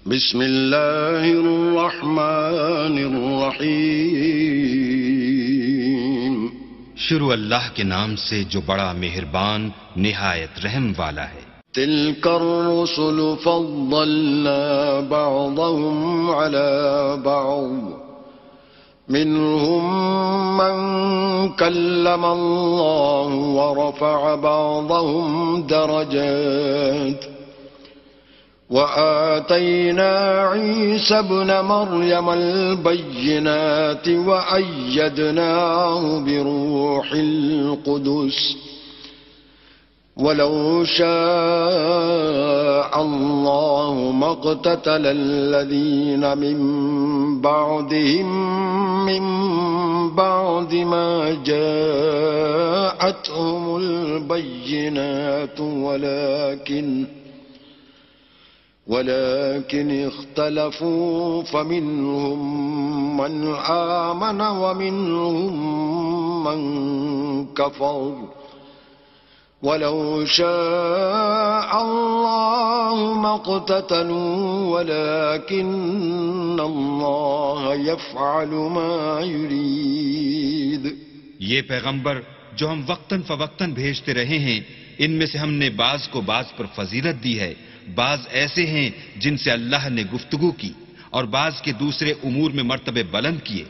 بسم اللہ الرحمن الرحیم۔ شروع اللہ کے نام سے جو بڑا مہربان نہایت رحم والا ہے۔ تلک الرسل فضلنا بعضهم على بعض منهم من كلم الله ورفع بعضهم درجات وآتينا عيسى ابن مريم البينات وأيدناه بروح القدس ولو شاء الله ما اقتتل الذين من بعدهم من بعد ما جاءتهم البينات ولكن اختلفوا فمنهم من آمن ومنهم من كفر ولو شاء الله ما اقتتلوا ولكن الله يفعل ما يريد۔ یہ پیغمبر جو ہم وقتاً فوقتاً بھیجتے رہے ہیں، ان میں سے ہم نے بعض کو بعض پر فضیلت دی ہے۔ بعض ایسے ہیں جن سے اللہ نے گفتگو کی اور بعض کے دوسرے امور میں مرتبے بلند کیے،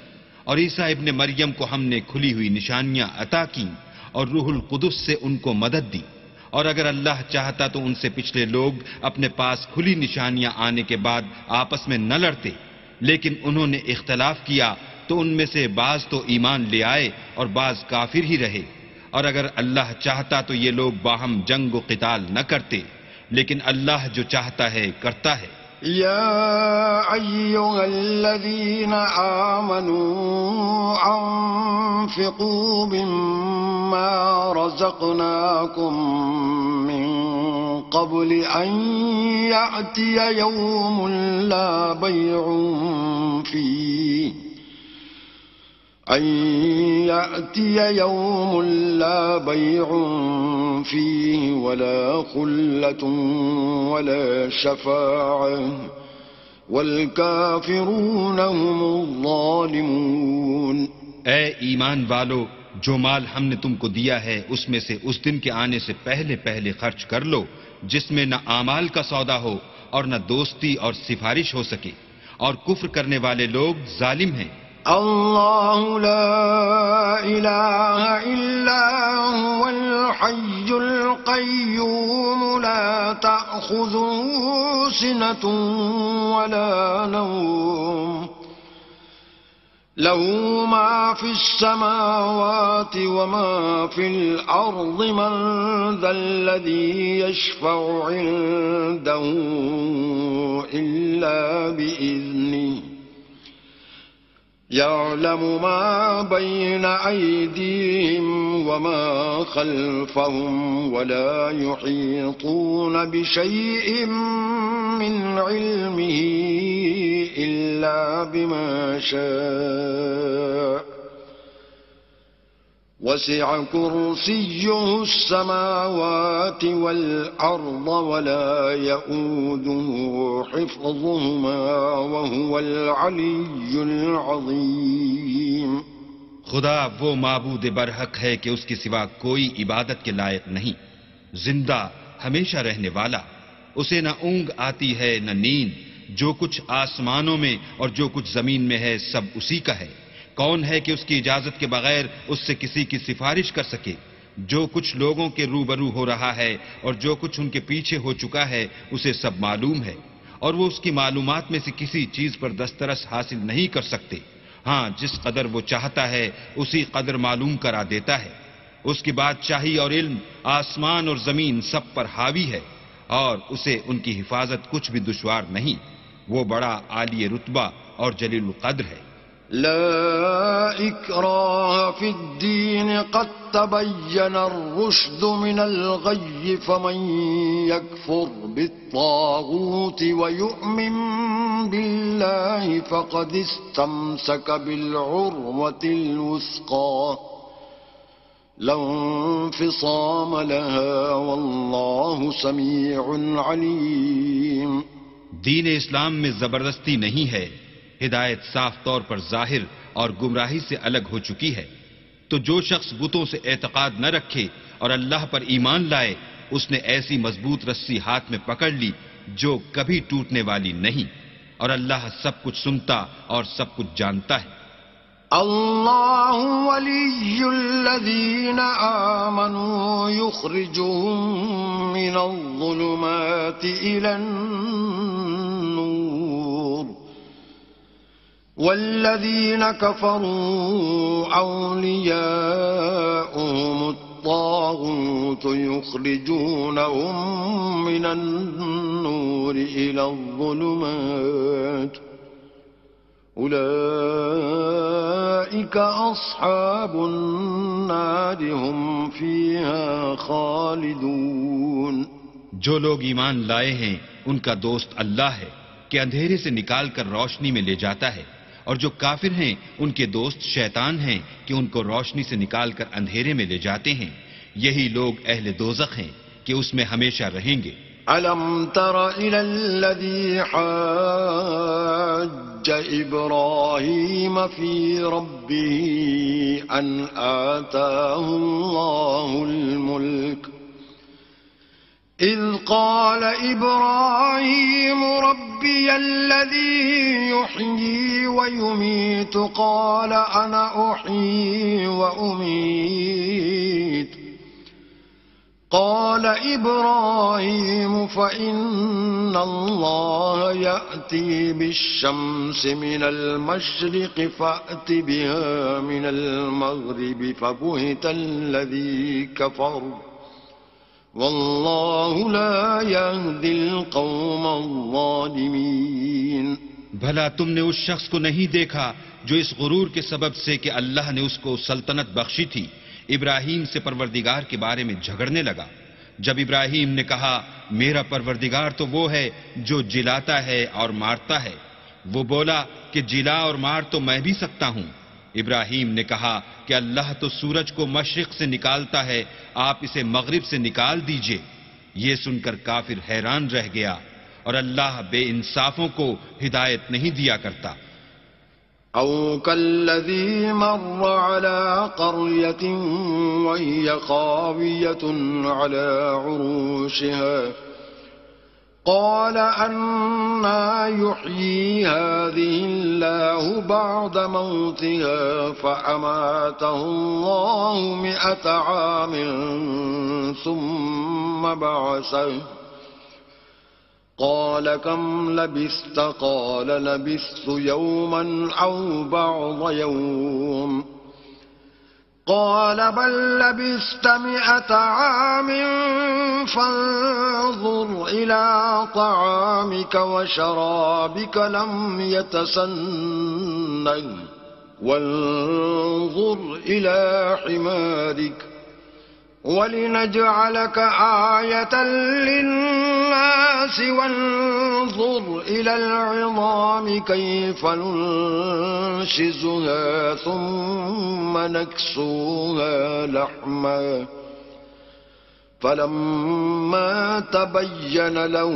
اور عیسیٰ ابن مریم کو ہم نے کھلی ہوئی نشانیاں عطا کیں اور روح القدس سے ان کو مدد دی، اور اگر اللہ چاہتا تو ان سے پچھلے لوگ اپنے پاس کھلی نشانیاں آنے کے بعد آپس میں نہ لڑتے، لیکن انہوں نے اختلاف کیا تو ان میں سے بعض تو ایمان لے آئے اور بعض کافر ہی رہے، اور اگر اللہ چاہتا تو یہ لوگ باہم جنگ و قتال نہ کرتے، لیکن اللہ جو چاہتا ہے کرتا ہے۔ يا أيها الذين آمنوا أنفقوا مما رزقناكم من قبل أن يأتي يوم لا بيع فيه ولا خلة ولا شفاعة والكافرون هم الظالمون۔ اے ایمان والو، جو مال ہم نے تم کو دیا ہے اس میں سے اس دن کے آنے سے پہلے پہلے خرچ کر لو جس میں نہ اعمال کا سودا ہو اور نہ دوستی اور سفارش ہو سکے، اور کفر کرنے والے لوگ ظالم ہیں۔ اللہ لا الہ الا هو الحی القیوم لا تأخذه سنة ولا نوم له ما في السماوات وما في الأرض من ذا الذي يشفع عنده إلا بإذنه يعلم ما بين أيديهم وما خلفهم ولا يحيطون بشيء من علمه إلا بما شاء وسع كرسيه السماوات والأرض ولا يؤوده حفظهما وهو العلي العظيم۔ خدا وہ معبود برحق ہے کہ اس کے سوا کوئی عبادت کے لائق نہیں، زندہ ہمیشہ رہنے والا، اسے نہ اونگ آتی ہے نہ نیند، جو کچھ آسمانوں میں اور جو کچھ زمین میں ہے سب اسی کا ہے۔ کون ہے کہ اس کی اجازت کے بغیر اس سے کسی کی سفارش کر سکے؟ جو کچھ لوگوں کے روبرو ہو رہا ہے اور جو کچھ ان کے پیچھے ہو چکا ہے اسے سب معلوم ہے، اور وہ اس کی معلومات میں سے کسی چیز پر دسترس حاصل نہیں کر سکتے۔ ہاں، جس قدر وہ چاہتا ہے اسی قدر معلوم کرا دیتا ہے۔ اس کی بادشاہی اور علم آسمان اور زمین سب پر حاوی ہے، اور اسے ان کی حفاظت کچھ بھی دشوار نہیں۔ وہ بڑا عالی رتبہ اور جلیل القدر ہے۔ لا إكراه في الدين قد تبين الرشد من الغي فمن يكفر بالطاغوت ويؤمن بالله فقد استمسك بالعروة الوثقى لا انفصام لها والله سميع عليم۔ دین اسلام میں زبردستی نہیں ہے، ہدایت صاف طور پر ظاہر اور گمراہی سے الگ ہو چکی ہے۔ تو جو شخص بتوں سے اعتقاد نہ رکھے اور اللہ پر ایمان لائے، اس نے ایسی مضبوط رسی ہاتھ میں پکڑ لی جو کبھی ٹوٹنے والی نہیں، اور اللہ سب کچھ سنتا اور سب کچھ جانتا ہے۔ اللہ ولی الذین آمنوا یخرجهم من الظلمات الى النور والذین کفروا اولیاؤهم الطاغوت یخرجونهم من النور الى الظلمات اولئک اصحاب النار هم فیها خالدون۔ جو لوگ ایمان لائے ہیں ان کا دوست اللہ ہے کہ اندھیرے سے نکال کر روشنی میں لے جاتا ہے، اور جو کافر ہیں ان کے دوست شیطان ہیں کہ ان کو روشنی سے نکال کر اندھیرے میں لے جاتے ہیں۔ یہی لوگ اہل دوزخ ہیں کہ اس میں ہمیشہ رہیں گے۔ أَلَمْ تَرَ إِلَى الَّذِي حَاجَّ إِبْرَاهِيمَ فِي رَبِّهِ أَنْ آتَاهُ اللَّهُ الْمُلْكَ إِذْ قَالَ إِبْرَاهِيمُ رَبِّيَ الَّذِي يُحْيِي وَيُمِيتُ قَالَ أَنَا أُحْيِي وَأُمِيتُ قال إبراهيم فإن الله يأتي بالشمس من المشرق فأت بها من المغرب فبهت الذي كفر والله لا يهدي القوم الظالمين۔ بھلا تم نے اس شخص کو نہیں دیکھا جو اس غرور کے سبب سے کہ اللہ نے اس کو سلطنت بخشی تھی، ابراہیم سے پروردگار کے بارے میں جھگڑنے لگا؟ جب ابراہیم نے کہا میرا پروردگار تو وہ ہے جو جلاتا ہے اور مارتا ہے، وہ بولا کہ جلا اور مار تو میں بھی سکتا ہوں۔ ابراہیم نے کہا کہ اللہ تو سورج کو مشرق سے نکالتا ہے، آپ اسے مغرب سے نکال دیجئے۔ یہ سن کر کافر حیران رہ گیا، اور اللہ بے انصافوں کو ہدایت نہیں دیا کرتا۔ أو كالذي مر على قرية وهي خاوية على عروشها قال أنى يحيي هذه الله بعد موتها فأماته الله 100 عام ثم بعثه قال كم لبثت قال لبثت يوما أو بعض يوم قال بل لبثت 100 عام فانظر إلى طعامك وشرابك لم يتسنه وانظر إلى حمارك ولنجعلك آية للناس وانظر إلى العظام كيف ننشزها ثم نكسوها لحما فلما تبين له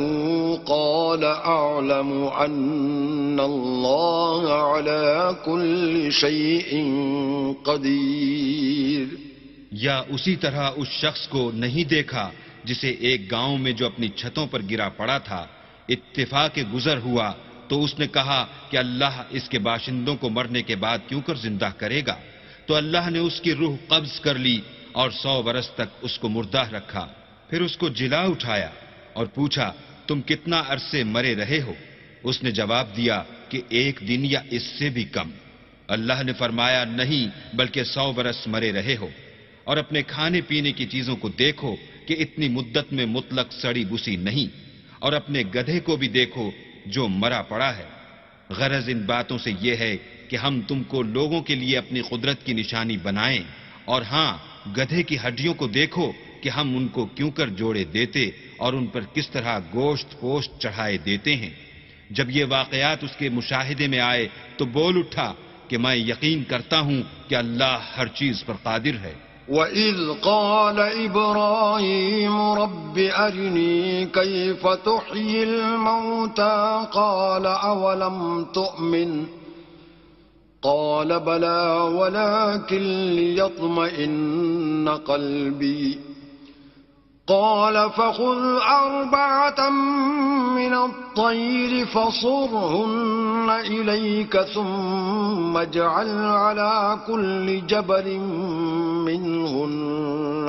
قال أعلم أن الله على كل شيء قدير۔ یا اسی طرح اس شخص کو نہیں دیکھا جسے ایک گاؤں میں جو اپنی چھتوں پر گرا پڑا تھا اتفاق گزر ہوا تو اس نے کہا کہ اللہ اس کے باشندوں کو مرنے کے بعد کیوں کر زندہ کرے گا، تو اللہ نے اس کی روح قبض کر لی اور 100 برس تک اس کو مردہ رکھا، پھر اس کو جلا اٹھایا اور پوچھا تم کتنا عرصے مرے رہے ہو؟ اس نے جواب دیا کہ 1 دن یا اس سے بھی کم۔ اللہ نے فرمایا نہیں بلکہ 100 برس مرے رہے ہو، اور اپنے کھانے پینے کی چیزوں کو دیکھو کہ اتنی مدت میں مطلق سڑی بسی نہیں، اور اپنے گدھے کو بھی دیکھو جو مرا پڑا ہے۔ غرض ان باتوں سے یہ ہے کہ ہم تم کو لوگوں کے لیے اپنی قدرت کی نشانی بنائیں، اور ہاں گدھے کی ہڈیوں کو دیکھو کہ ہم ان کو کیوں کر جوڑے دیتے اور ان پر کس طرح گوشت پوشت چڑھائے دیتے ہیں۔ جب یہ واقعات اس کے مشاہدے میں آئے تو بول اٹھا کہ میں یقین کرتا ہوں کہ اللہ ہر چیز پر قادر ہے۔ وَإِذْ قَالَ إِبْرَاهِيمُ رَبِّ أَرِنِي كَيْفَ تُحْيِي الْمَوْتَى قَالَ أَوَلَمْ تُؤْمِنْ قَالَ بَلَى وَلَكِنْ لِيَطْمَئِنَّ قَلْبِي قال فخذ 4 من الطير فصرهن إليك ثم اجعل على كل جبل منهن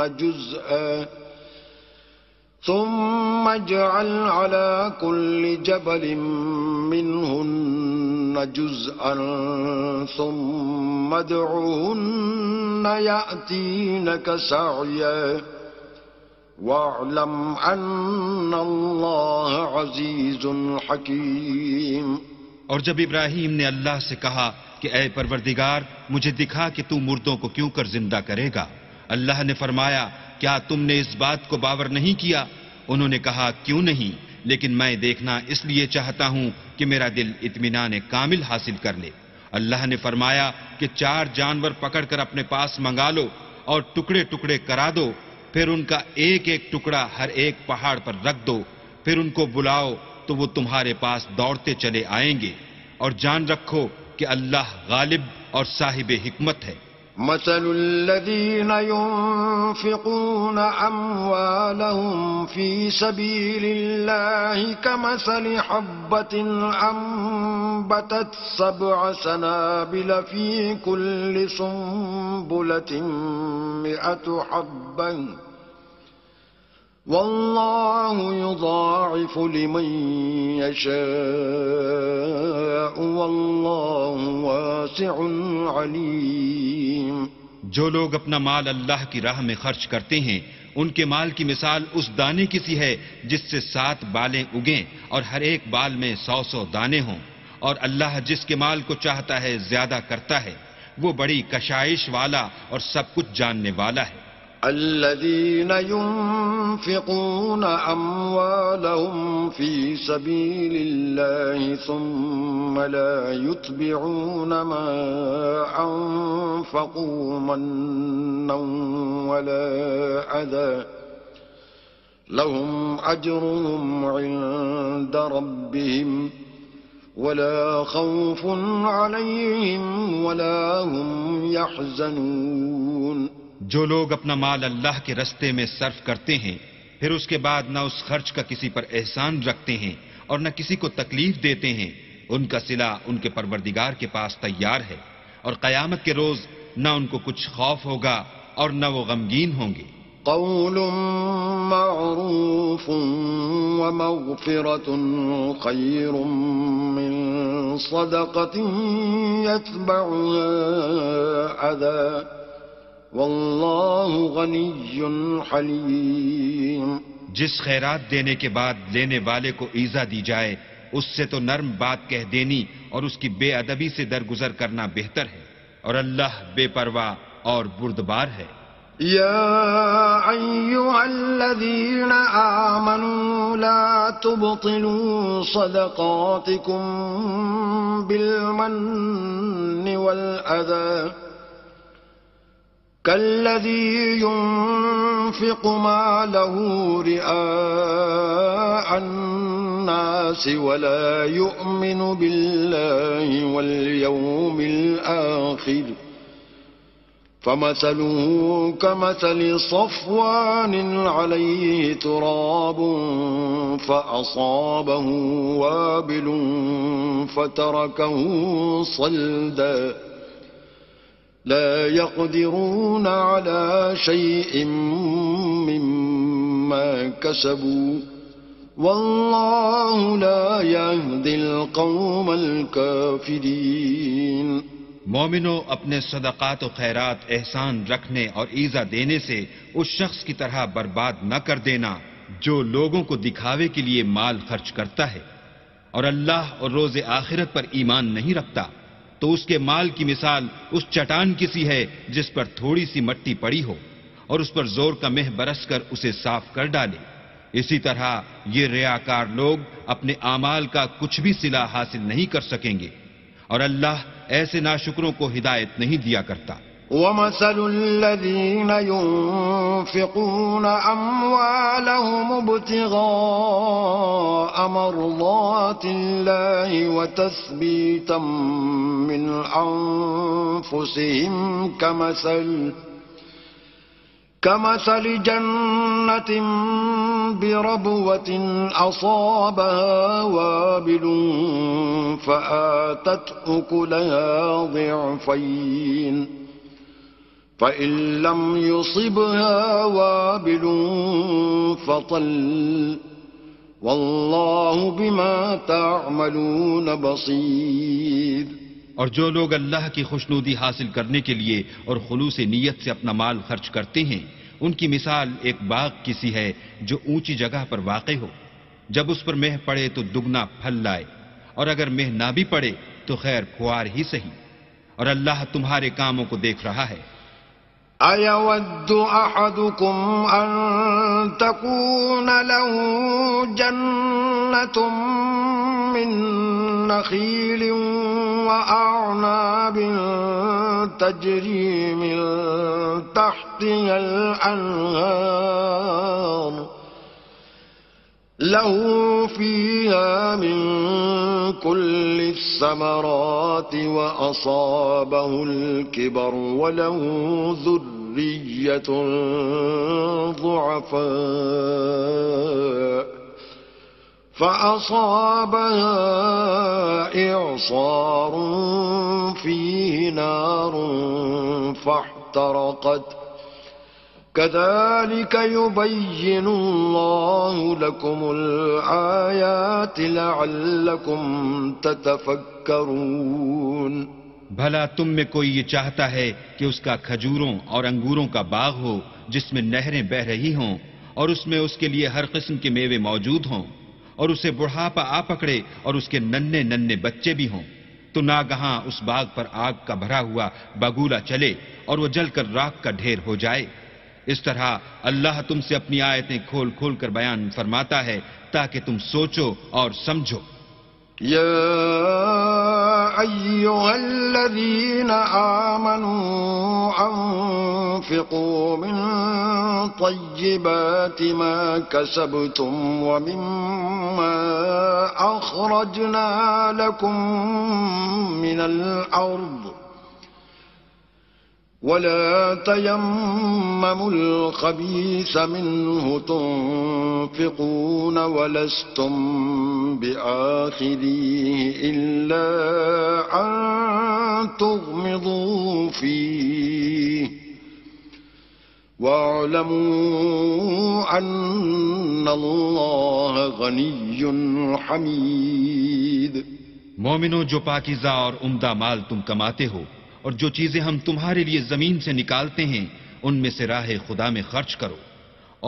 جزءا ثم ادعهن يأتينك سعيا وَاعْلَمْ أَنَّ اللَّهَ عَزِيزٌ حَكِيمٌ۔ اور جب ابراہیم نے اللہ سے کہا کہ اے پروردگار مجھے دکھا کہ تو مردوں کو کیوں کر زندہ کرے گا، اللہ نے فرمایا کیا تم نے اس بات کو باور نہیں کیا؟ انہوں نے کہا کیوں نہیں، لیکن میں دیکھنا اس لیے چاہتا ہوں کہ میرا دل اطمینان کامل حاصل کر لے۔ اللہ نے فرمایا کہ 4 جانور پکڑ کر اپنے پاس منگا لو اور ٹکڑے ٹکڑے کرا دو، پھر ان کا ایک ایک ٹکڑا ہر ایک پہاڑ پر رکھ دو، پھر ان کو بلاؤ تو وہ تمہارے پاس دوڑتے چلے آئیں گے، اور جان رکھو کہ اللہ غالب اور صاحب حکمت ہے۔ مثل الذين ينفقون أموالهم في سبيل الله كمثل حبة أنبتت 7 سنابل في كل سنبلة 100 حبة والله يضاعف لمن يشاء والله واسع عليم۔ جو لوگ اپنا مال اللہ کی راہ میں خرچ کرتے ہیں ان کے مال کی مثال اس دانے کی سی ہے جس سے 7 بالیں اگیں اور ہر ایک بال میں 100 دانے ہوں، اور اللہ جس کے مال کو چاہتا ہے زیادہ کرتا ہے، وہ بڑی کشائش والا اور سب کچھ جاننے والا ہے۔ الذين ينفقون أموالهم في سبيل الله ثم لا يتبعون ما أنفقوا منا ولا أذى لهم أجرهم عند ربهم ولا خوف عليهم ولا هم يحزنون۔ جو لوگ اپنا مال اللہ کے رستے میں صرف کرتے ہیں پھر اس کے بعد نہ اس خرچ کا کسی پر احسان رکھتے ہیں اور نہ کسی کو تکلیف دیتے ہیں، ان کا صلہ ان کے پروردگار کے پاس تیار ہے، اور قیامت کے روز نہ ان کو کچھ خوف ہوگا اور نہ وہ غمگین ہوں گے۔ قول معروف ومغفرة خير من صدقة يتبعها أذى واللہ غنی حلیم۔ جس خیرات دینے کے بعد لینے والے کو ایذا دی جائے اس سے تو نرم بات کہہ دینی اور اس کی بے ادبی سے درگزر کرنا بہتر ہے، اور اللہ بے پرواہ اور بردبار ہے۔ یا ایھا الذین آمنوا لا تبطلوا صدقاتکم بالمن والأذى كالذي ينفق ماله رئاء الناس ولا يؤمن بالله واليوم الآخر فمثله كمثل صفوان عليه تراب فأصابه وابل فتركه صلدا لا يقدرون على شيء مما كسبوا والله لا يهدي القوم الكافرين۔ مومنوں، اپنے صدقات و خیرات احسان رکھنے اور ایذا دینے سے اس شخص کی طرح برباد نہ کر دینا جو لوگوں کو دکھاوے کے لیے مال خرچ کرتا ہے اور اللہ اور روز آخرت پر ایمان نہیں رکھتا، تو اس کے مال کی مثال اس چٹان کی سی ہے جس پر تھوڑی سی مٹی پڑی ہو اور اس پر زور کا مہ برس کر اسے صاف کر ڈالے۔ اسی طرح یہ ریاکار لوگ اپنے اعمال کا کچھ بھی صلہ حاصل نہیں کر سکیں گے، اور اللہ ایسے ناشکروں کو ہدایت نہیں دیا کرتا۔ ومثل الذين ينفقون أموالهم ابتغاء مرضات الله وتثبيتا من أنفسهم كمثل جنة بربوة أصابها وابل فآتت أكلها ضعفين فإن لم يصبها وابل فطل والله بما تعملون بصير. اور جو لوگ اللہ کی خوشنودی حاصل کرنے کے لیے اور خلوص نیت سے اپنا مال خرچ کرتے ہیں ان کی مثال ایک باغ کی سی ہے جو اونچی جگہ پر واقع ہو. جب اس پر مہ پڑے تو دگنا پھل لائے اور اگر مہ نہ بھی پڑے تو خیر کھوار ہی سہی. اور اللہ تمہارے کاموں کو دیکھ رہا ہے. أَيَوَدُّ أَحَدُكُمْ أَن تَكُونَ لَهُ جَنَّةٌ مِّن نَّخِيلٍ وَأَعْنَابٍ تَجْرِي مِن تَحْتِهَا الْأَنْهَارُ له فيها من كل الثمرات وأصابه الكبر وله ذرية ضعفاء فأصابها إعصار فيه نار فاحترقت كذلك يبين الله لكم الآيات لعلكم تتفكرون. بھلا تم میں کوئی یہ چاہتا ہے کہ اس کا کھجوروں اور انگوروں کا باغ ہو جس میں نہریں بہ رہی ہوں اور اس میں اس کے لیے ہر قسم کے میوے موجود ہوں اور اسے بڑھاپا آ پکڑے اور اس کے ننھے ننھے بچے بھی ہوں تو ناگہاں اس باغ پر آگ کا بھرا ہوا بگولا چلے اور وہ جل کر راکھ کا ڈھیر ہو جائے. اس طرح اللہ تم سے اپنی آیتیں کھول کھول کر بیان فرماتا ہے تاکہ تم سوچو اور سمجھو. يا أيها الذين آمنوا أنفقوا من طيبات ما كسبتم ومما أخرجنا لكم من الأرض ولا تيمموا الخبيث منه تنفقون ولستم بآخذيه إلا أن تغمضوا فيه واعلموا أن الله غني حميد. مومنو، جو پاکیزہ اور عمدہ مال تم کماتے ہو اور جو چیزیں ہم تمہارے لیے زمین سے نکالتے ہیں ان میں سے راہ خدا میں خرچ کرو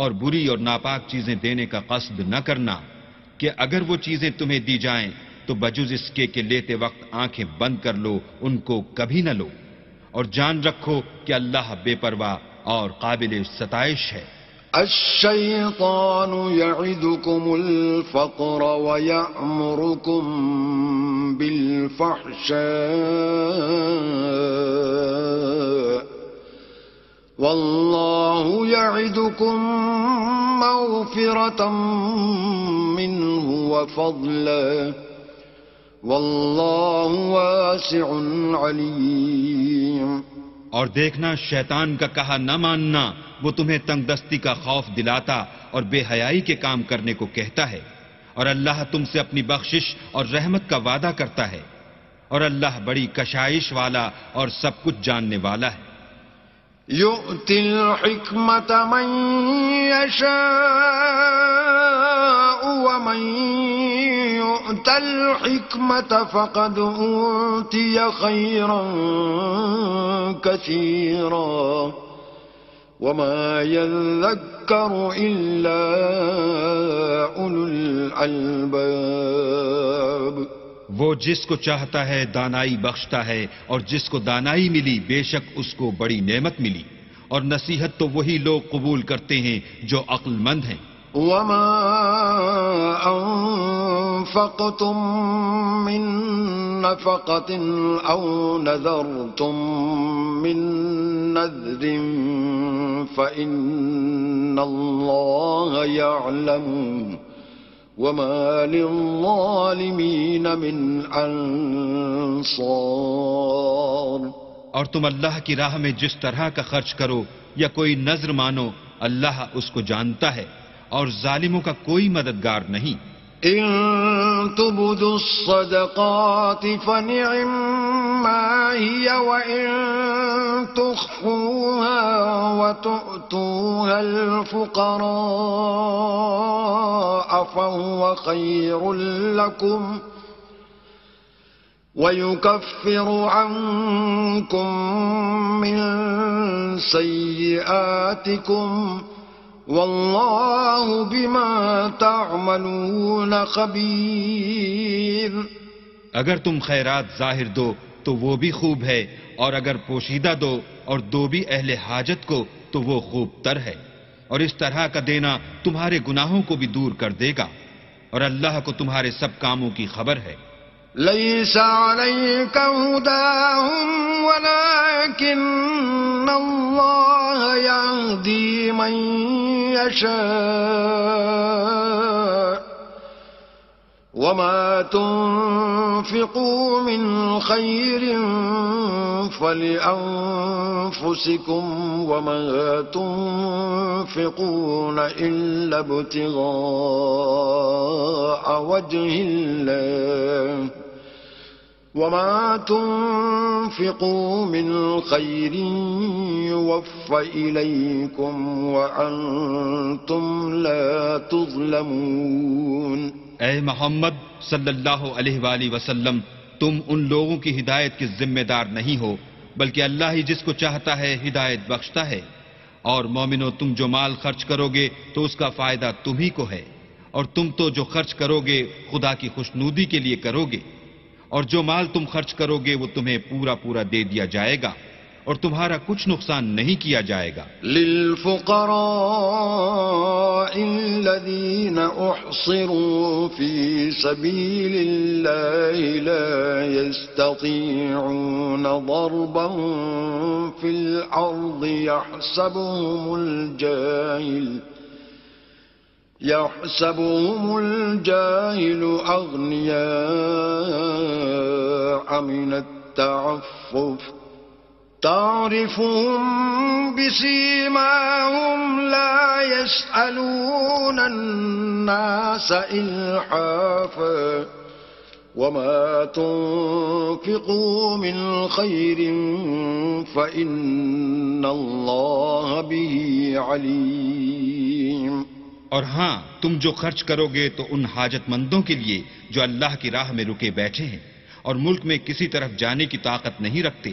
اور بری اور ناپاک چیزیں دینے کا قصد نہ کرنا کہ اگر وہ چیزیں تمہیں دی جائیں تو بجز اس کے کہ لیتے وقت آنکھیں بند کر لو ان کو کبھی نہ لو اور جان رکھو کہ اللہ بے پرواہ اور قابل ستائش ہے. الشيطان يعدكم الفقر ويأمركم بالفحشاء والله يعدكم مغفرة منه وفضلا والله واسع عليم. اور دیکھنا، شیطان کا کہا نہ ماننا وہ تمہیں تنگ دستی کا خوف دلاتا اور بے حیائی کے کام کرنے کو کہتا ہے اور اللہ تم سے اپنی بخشش اور رحمت کا وعدہ کرتا ہے اور اللہ بڑی کشائش والا اور سب کچھ جاننے والا ہے. يؤتي الحكمة من يشاء ومن يؤت الحكمة فقد أوتي خيرا كثيرا وما يذكر إلا أولو الألباب. وہ جس کو چاہتا ہے دانائی بخشتا ہے اور جس کو دانائی ملی بے شک اس کو بڑی نعمت ملی اور نصیحت تو وہی لوگ قبول کرتے ہیں جو عقل مند ہیں. وما أنفقتم من نفقة أو نذرتم من نذر فإن الله يعلم وما للظالمين من أنصار. اور تم اللہ کی راہ میں جس طرح کا خرچ کرو یا کوئی نذر مانو اللہ اس کو جانتا ہے اور ظالموں کا کوئی مددگار نہیں. إن تبدوا الصدقات فنعما هي وإن تخفوها وتؤتوها الفقراء فهو خير لكم ويكفر عنكم من سيئاتكم واللہ بما تعملون خبیر. اگر تم خیرات ظاہر دو تو وہ بھی خوب ہے اور اگر پوشیدہ دو اور دو بھی اہل حاجت کو تو وہ خوب تر ہے اور اس طرح کا دینا تمہارے گناہوں کو بھی دور کر دے گا اور اللہ کو تمہارے سب کاموں کی خبر ہے. ليس عليك هداهم ولكن الله يهدي من يشاء وما تنفقوا من خير فلأنفسكم وما تنفقون إلا ابتغاء وجه الله وما تنفقوا من خير يوفى إليكم وأنتم لا تظلمون. اے محمد صلی اللہ علیہ وآلہ وسلم، تم ان لوگوں کی ہدایت کے ذمہ دار نہیں ہو بلکہ اللہ ہی جس کو چاہتا ہے ہدایت بخشتا ہے. اور مومنو، تم جو مال خرچ کرو گے تو اس کا فائدہ تمہیں کو ہے اور تم تو جو خرچ کرو گے خدا کی خوشنودی کے لیے کرو گے اور جو مال تم خرچ کرو گے وہ تمہیں پورا پورا دے دیا جائے گا اور تمہارا کچھ نقصان نہیں کیا جائے گا. للفقراء الذين احصروا في سبيل الله لا يستطيعون ضربا في الأرض يحسبهم الجاهل أغنياء من التعفف تعرفهم بسيماهم لا يسألون الناس إلحافا وما تنفقوا من خير فإن الله به عليم. اور ہاں، تم جو خرچ کرو گے تو ان حاجت مندوں کے لیے جو اللہ کی راہ میں رکے بیٹھے ہیں اور ملک میں کسی طرف جانے کی طاقت نہیں رکھتے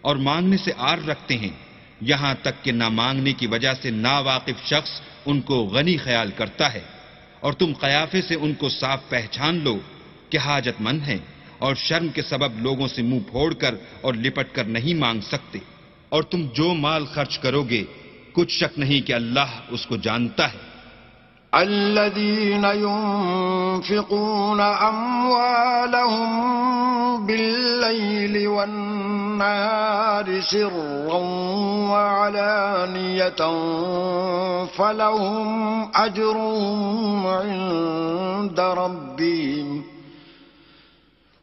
اور مانگنے سے آر رکھتے ہیں، یہاں تک کہ نہ مانگنے کی وجہ سے ناواقف شخص ان کو غنی خیال کرتا ہے اور تم قیافے سے ان کو صاف پہچان لو کہ حاجت مند ہیں اور شرم کے سبب لوگوں سے منہ پھوڑ کر اور لپٹ کر نہیں مانگ سکتے. اور تم جو مال خرچ کرو گے کچھ شک نہیں کہ اللہ اس کو جانتا ہے. الذين ينفقون أموالهم بالليل والنهار سرا وعلانية فلهم أجرهم عند ربهم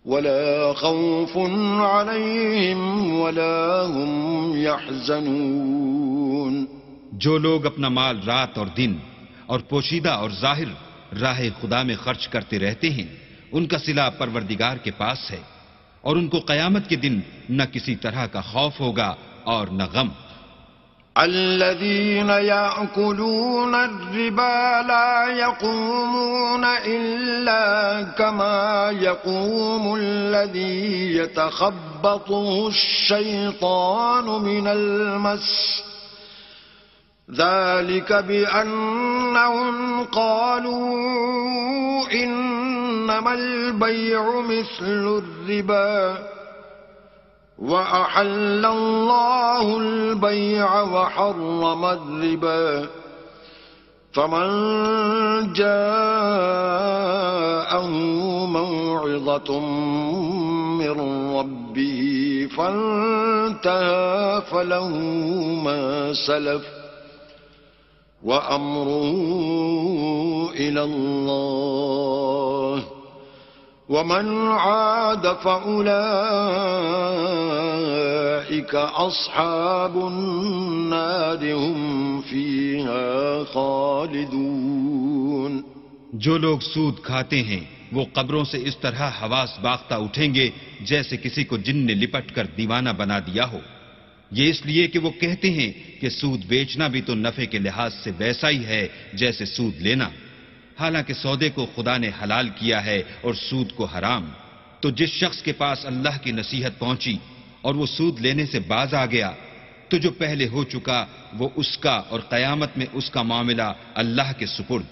ولا خوف عليهم ولا هم يحزنون. جو لوگ اپنا مال رات اور دن اور پوشیدہ اور ظاہر راہ خدا میں خرچ کرتے رہتے ہیں ان کا صلہ پروردگار کے پاس ہے اور ان کو قیامت کے دن نہ کسی طرح کا خوف ہوگا اور نہ غم. الذين يأكلون الربا لا يقومون إلا كما يقوم الذي يتخبطه الشيطان من المس ذلك بأنهم قالوا إنما البيع مثل الربا وأحل الله البيع وحرم الربا فمن جاءه موعظة من ربه فانتهى فله ما سلف وأمره إلى الله ومن عاد فأولئك أصحاب النار هم فيها خالدون. جو لوگ سود کھاتے ہیں وہ قبروں سے اس طرح حواس باختہ اٹھیں گے جیسے کسی کو جن نے لپٹ کر دیوانہ بنا دیا ہو. یہ اس لیے کہ وہ کہتے ہیں کہ سود بیچنا بھی تو نفع کے لحاظ سے ویسا ہی ہے جیسے سود لینا، حالانکہ سودے کو خدا نے حلال کیا ہے اور سود کو حرام. تو جس شخص کے پاس اللہ کی نصیحت پہنچی اور وہ سود لینے سے باز آ گیا تو جو پہلے ہو چکا وہ اس کا اور قیامت میں اس کا معاملہ اللہ کے سپرد.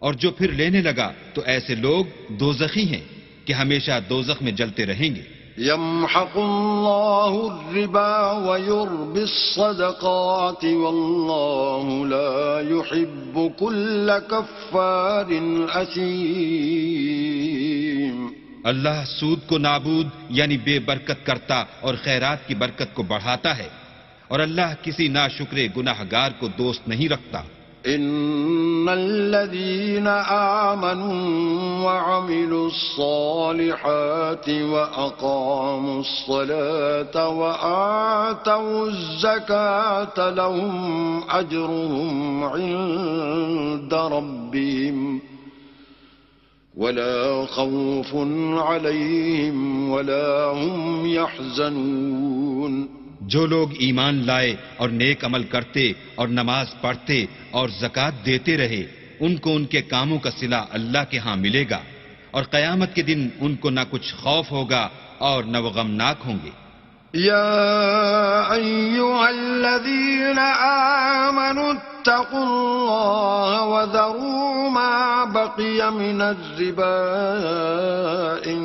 اور جو پھر لینے لگا تو ایسے لوگ دوزخی ہیں کہ ہمیشہ دوزخ میں جلتے رہیں گے. يمحق الله الربا ويربي الصدقات والله لا يحب كل كفار أثيم. اللہ سود کو نابود یعنی بے برکت کرتا اور خیرات کی برکت کو بڑھاتا ہے، اور اللہ کسی ناشکر گناہگار کو دوست نہیں رکھتا. إن الذين آمنوا وعملوا الصالحات وأقاموا الصلاة وآتوا الزكاة لهم أجرهم عند ربهم ولا خوف عليهم ولا هم يحزنون. جو لوگ ایمان لائے اور نیک عمل کرتے اور نماز پڑھتے اور زکوٰۃ دیتے رہے ان کو ان کے کاموں کا صلہ اللہ کے ہاں ملے گا، اور قیامت کے دن ان کو نہ کچھ خوف ہوگا اور نہ وہ غمناک ہوں گے. يا أيها الذين آمنوا اتقوا الله وذروا ما بقي من الربا إن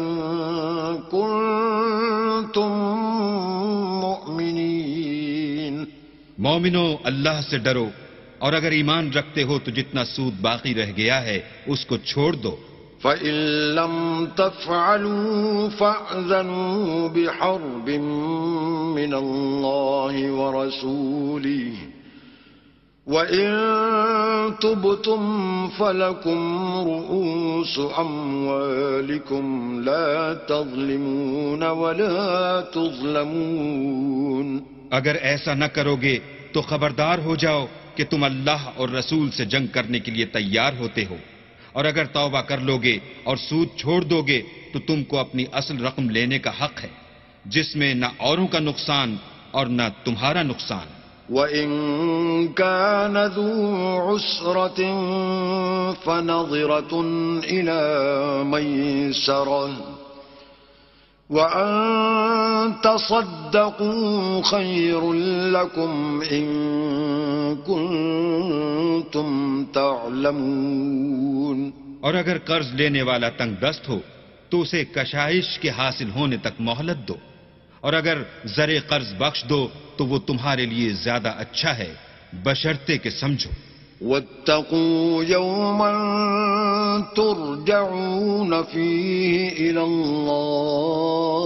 كنتم مؤمنين. مومنو اللہ سے ڈرو، اور اگر ایمان رکھتے ہو تو جتنا سود باقی رہ گیا ہے اس کو چھوڑ دو. فَإِن لَّمْ تَفْعَلُوا فَأْذَنُوا بِحَرْبٍ مِّنَ اللَّهِ وَرَسُولِهِ وَإِن تُبْتُمْ فَلَكُمْ رُءُوسُ أَمْوَالِكُمْ لَا تَظْلِمُونَ وَلَا تُظْلَمُونَ. اگر ایسا نہ کرو گے تو خبردار ہو جاؤ کہ تم اللہ اور رسول سے جنگ کرنے کے لیے تیار ہوتے ہو، اور اگر توبہ کر لو گے اور سود چھوڑ دو گے تو تم کو اپنی اصل رقم لینے کا حق ہے جس میں نہ اوروں کا نقصان اور نہ تمہارا نقصان. وَإِن كَانَ ذُو عُسْرَةٍ فَنَظِرَةٌ إِلَى مَيْسَرَةٍ وَأَن تَصَدَّقُوا خَيْرٌ لَّكُمْ إِن كُنتُمْ تَعْلَمُونَ. اور اگر قرض لینے والا تنگ دست ہو تو اسے کشائش کے حاصل ہونے تک مہلت دو، اور اگر زر قرض بخش دو تو وہ تمہارے لیے زیادہ اچھا ہے بشرطے کہ سمجھو. وَاتَّقُوا يَوْمًا تُرْجَعُونَ فِيهِ إِلَى اللَّهِ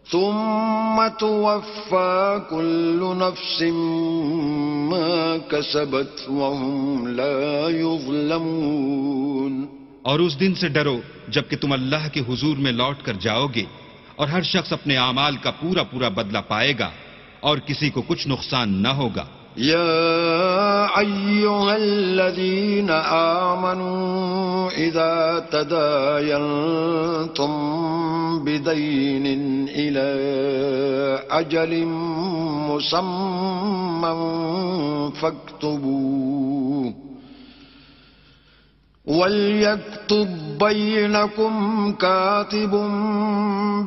ثُمَّ تُوَفَّى كُلُّ نَفْسٍ مَا كَسَبَتْ وَهُمْ لَا يُظْلَمُونَ. اور اس دن سے ڈرو جب کہ تم اللہ کے حضور میں لوٹ کر جاؤ گے اور ہر شخص اپنے اعمال کا پورا پورا بدلہ پائے گا اور کسی کو کچھ نقصان نہ ہوگا. يا أيها الذين آمنوا إذا تداينتم بدين إلى أجل مسمى فاكتبوه وَلْيَكْتُبْ بَيْنَكُمْ كَاتِبٌ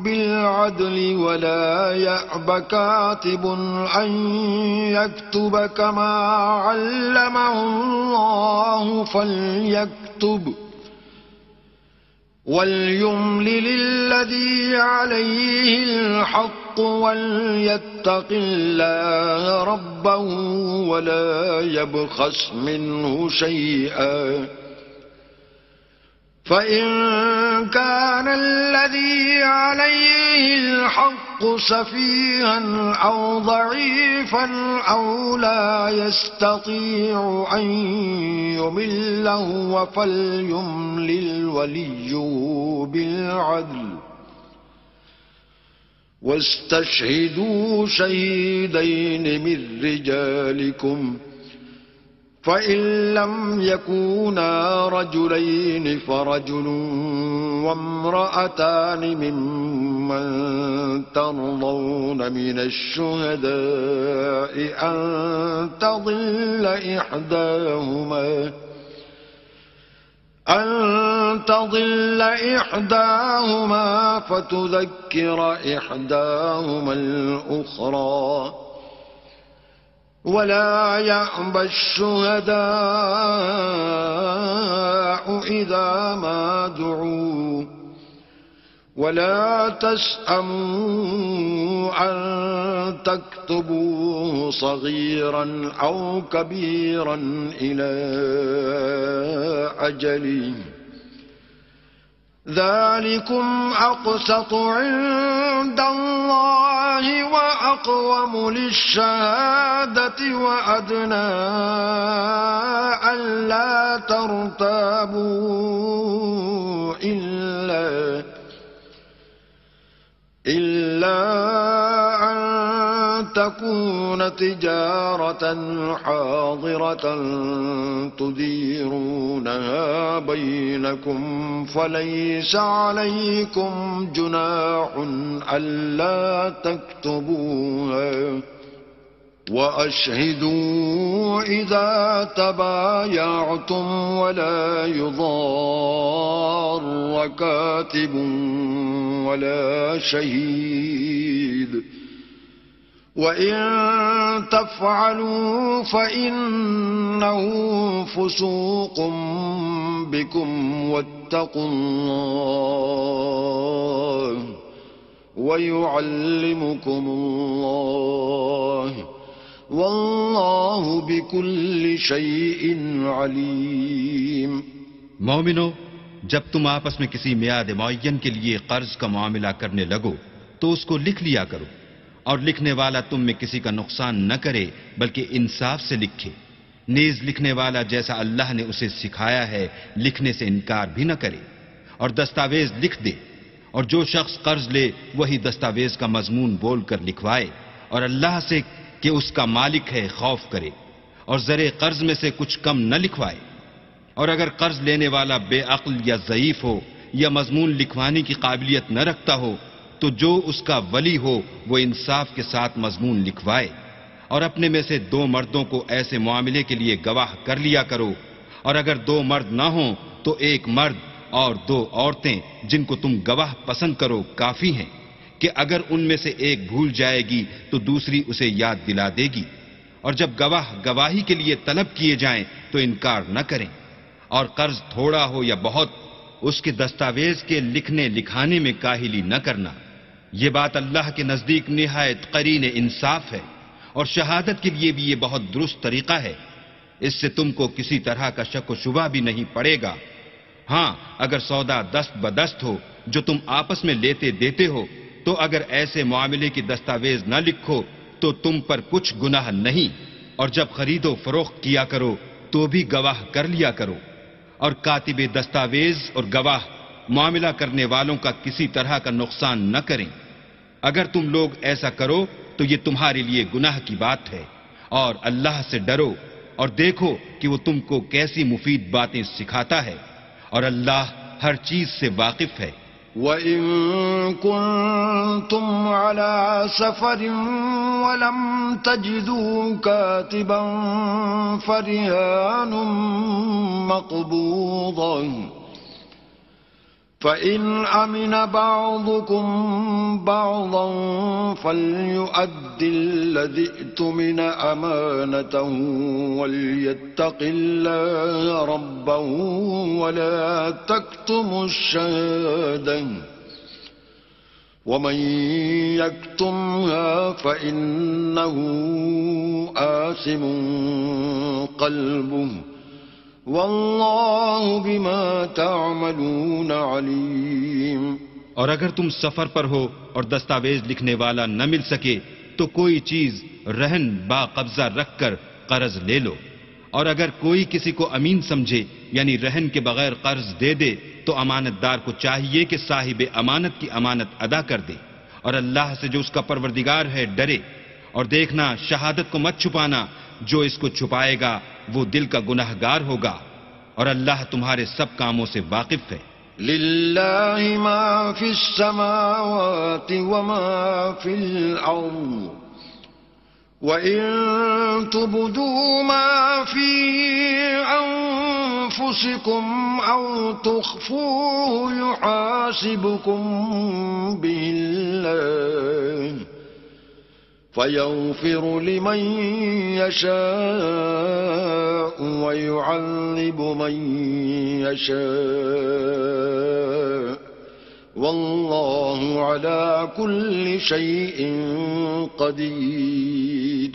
بِالْعَدْلِ وَلَا يَأْبَ كَاتِبٌ أَنْ يَكْتُبَ كَمَا عَلَّمَهُ اللَّهُ فَلْيَكْتُبْ وَلْيُمْلِلِ الَّذِي عَلَيْهِ الْحَقُّ وَلْيَتَّقِ اللَّهَ رَبَّهُ وَلَا يَبْخَسْ مِنْهُ شَيْئًا فإن كان الذي عليه الحق سفيها أو ضعيفا أو لا يستطيع أن يمل هو فليملل وليه بالعدل واستشهدوا شهيدين من رجالكم فإن لم يكونا رجلين فرجل وامرأتان ممن ترضون من الشهداء أن تضل إحداهما فتذكر إحداهما الأخرى ولا يأبى الشهداء إذا ما دعوا ولا تسأموا أن تكتبوه صغيرا أو كبيرا إلى أجله ذلكم أقسط عند الله وأقوم للشهادة وأدنى ألا ترتابوا إلا أن تكون تجارة حاضرة تديرونها بينكم فليس عليكم جناح ألا تكتبوها وأشهدوا إذا تبايعتم ولا يضار كاتب ولا شهيد وإن تفعلوا فإنه فسوق بكم واتقوا الله ويعلمكم الله واللہ بکل شیء علیم۔ مومنو، جب تم آپس میں کسی میعاد معین کے لیے قرض کا معاملہ کرنے لگو تو اس کو لکھ لیا کرو، اور لکھنے والا تم میں کسی کا نقصان نہ کرے بلکہ انصاف سے لکھے، نیز لکھنے والا جیسا اللہ نے اسے سکھایا ہے لکھنے سے انکار بھی نہ کرے، اور دستاویز لکھ دے، اور جو شخص قرض لے وہی دستاویز کا مضمون بول کر لکھوائے، اور اللہ سے کہ اس کا مالک ہے خوف کرے، اور زر قرض میں سے کچھ کم نہ لکھوائے۔ اور اگر قرض لینے والا بے عقل یا ضعیف ہو یا مضمون لکھوانے کی قابلیت نہ رکھتا ہو تو جو اس کا ولی ہو وہ انصاف کے ساتھ مضمون لکھوائے، اور اپنے میں سے 2 مردوں کو ایسے معاملے کے لیے گواہ کر لیا کرو، اور اگر 2 مرد نہ ہوں تو 1 مرد اور 2 عورتیں جن کو تم گواہ پسند کرو کافی ہیں، کہ اگر ان میں سے ایک بھول جائے گی تو دوسری اسے یاد دلا دے گی، اور جب گواہ گواہی کے لیے طلب کیے جائیں تو انکار نہ کریں، اور قرض تھوڑا ہو یا بہت اس کے دستاویز کے لکھنے لکھانے میں کاہلی نہ کرنا، یہ بات اللہ کے نزدیک نہایت قرین انصاف ہے، اور شہادت کے لیے بھی یہ بہت درست طریقہ ہے، اس سے تم کو کسی طرح کا شک و شبہ بھی نہیں پڑے گا۔ ہاں، اگر سودا دست بدست ہو جو تم آپس میں لیتے دیتے ہو تو اگر ایسے معاملے کی دستاویز نہ لکھو تو تم پر کچھ گناہ نہیں، اور جب خرید و فروخت کیا کرو تو بھی گواہ کر لیا کرو، اور کاتب دستاویز اور گواہ معاملہ کرنے والوں کا کسی طرح کا نقصان نہ کریں۔ اگر تم لوگ ایسا کرو تو یہ تمہارے لیے گناہ کی بات ہے، اور اللہ سے ڈرو اور دیکھو کہ وہ تم کو کیسی مفید باتیں سکھاتا ہے، اور اللہ ہر چیز سے واقف ہے۔ وَإِن كُنتُمْ عَلَى سَفَرٍ وَلَمْ تَجِدُوا كَاتِبًا فَرِهَانٌ مَّقْبُوضَةٌ فَإِنْ أَمِنَ بَعْضُكُمْ بَعْضًا فَلْيُؤَدِّ الَّذِي ائْتُمِنَ أَمَانَتَهُ وَلْيَتَّقِ اللَّهَ رَبَّهُ وَلَا تَكْتُمُوا الشَّهَادَةَ وَمَن يَكْتُمْهَا فَإِنَّهُ آثِمٌ قَلْبُهُ واللہ بما تعملون علیم۔ اور اگر تم سفر پر ہو اور دستاویز لکھنے والا نہ مل سکے تو کوئی چیز رہن با قبضہ رکھ کر قرض لے لو، اور اگر کوئی کسی کو امین سمجھے یعنی رہن کے بغیر قرض دے دے تو امانت دار کو چاہیے کہ صاحب امانت کی امانت ادا کر دے، اور اللہ سے جو اس کا پروردگار ہے ڈرے، اور دیکھنا شہادت کو مت چھپانا، جو اس کو چھپائے گا وہ دل کا گناہگار ہوگا، اور اللہ تمہارے سب کاموں سے واقف ہے۔ للہ ما فی السماوات وما فی الارض وَإِن تُبْدُوا مَا فِي أَنفُسِكُمْ أَوْ تُخْفُوهُ يُحَاسِبْكُم بِهِ اللَّهُ فَيَغْفِرُ لِمَن يَشَاءُ وَيُعَذِّبُ مَن يَشَاءُ واللہ علی کل شیء قدیر۔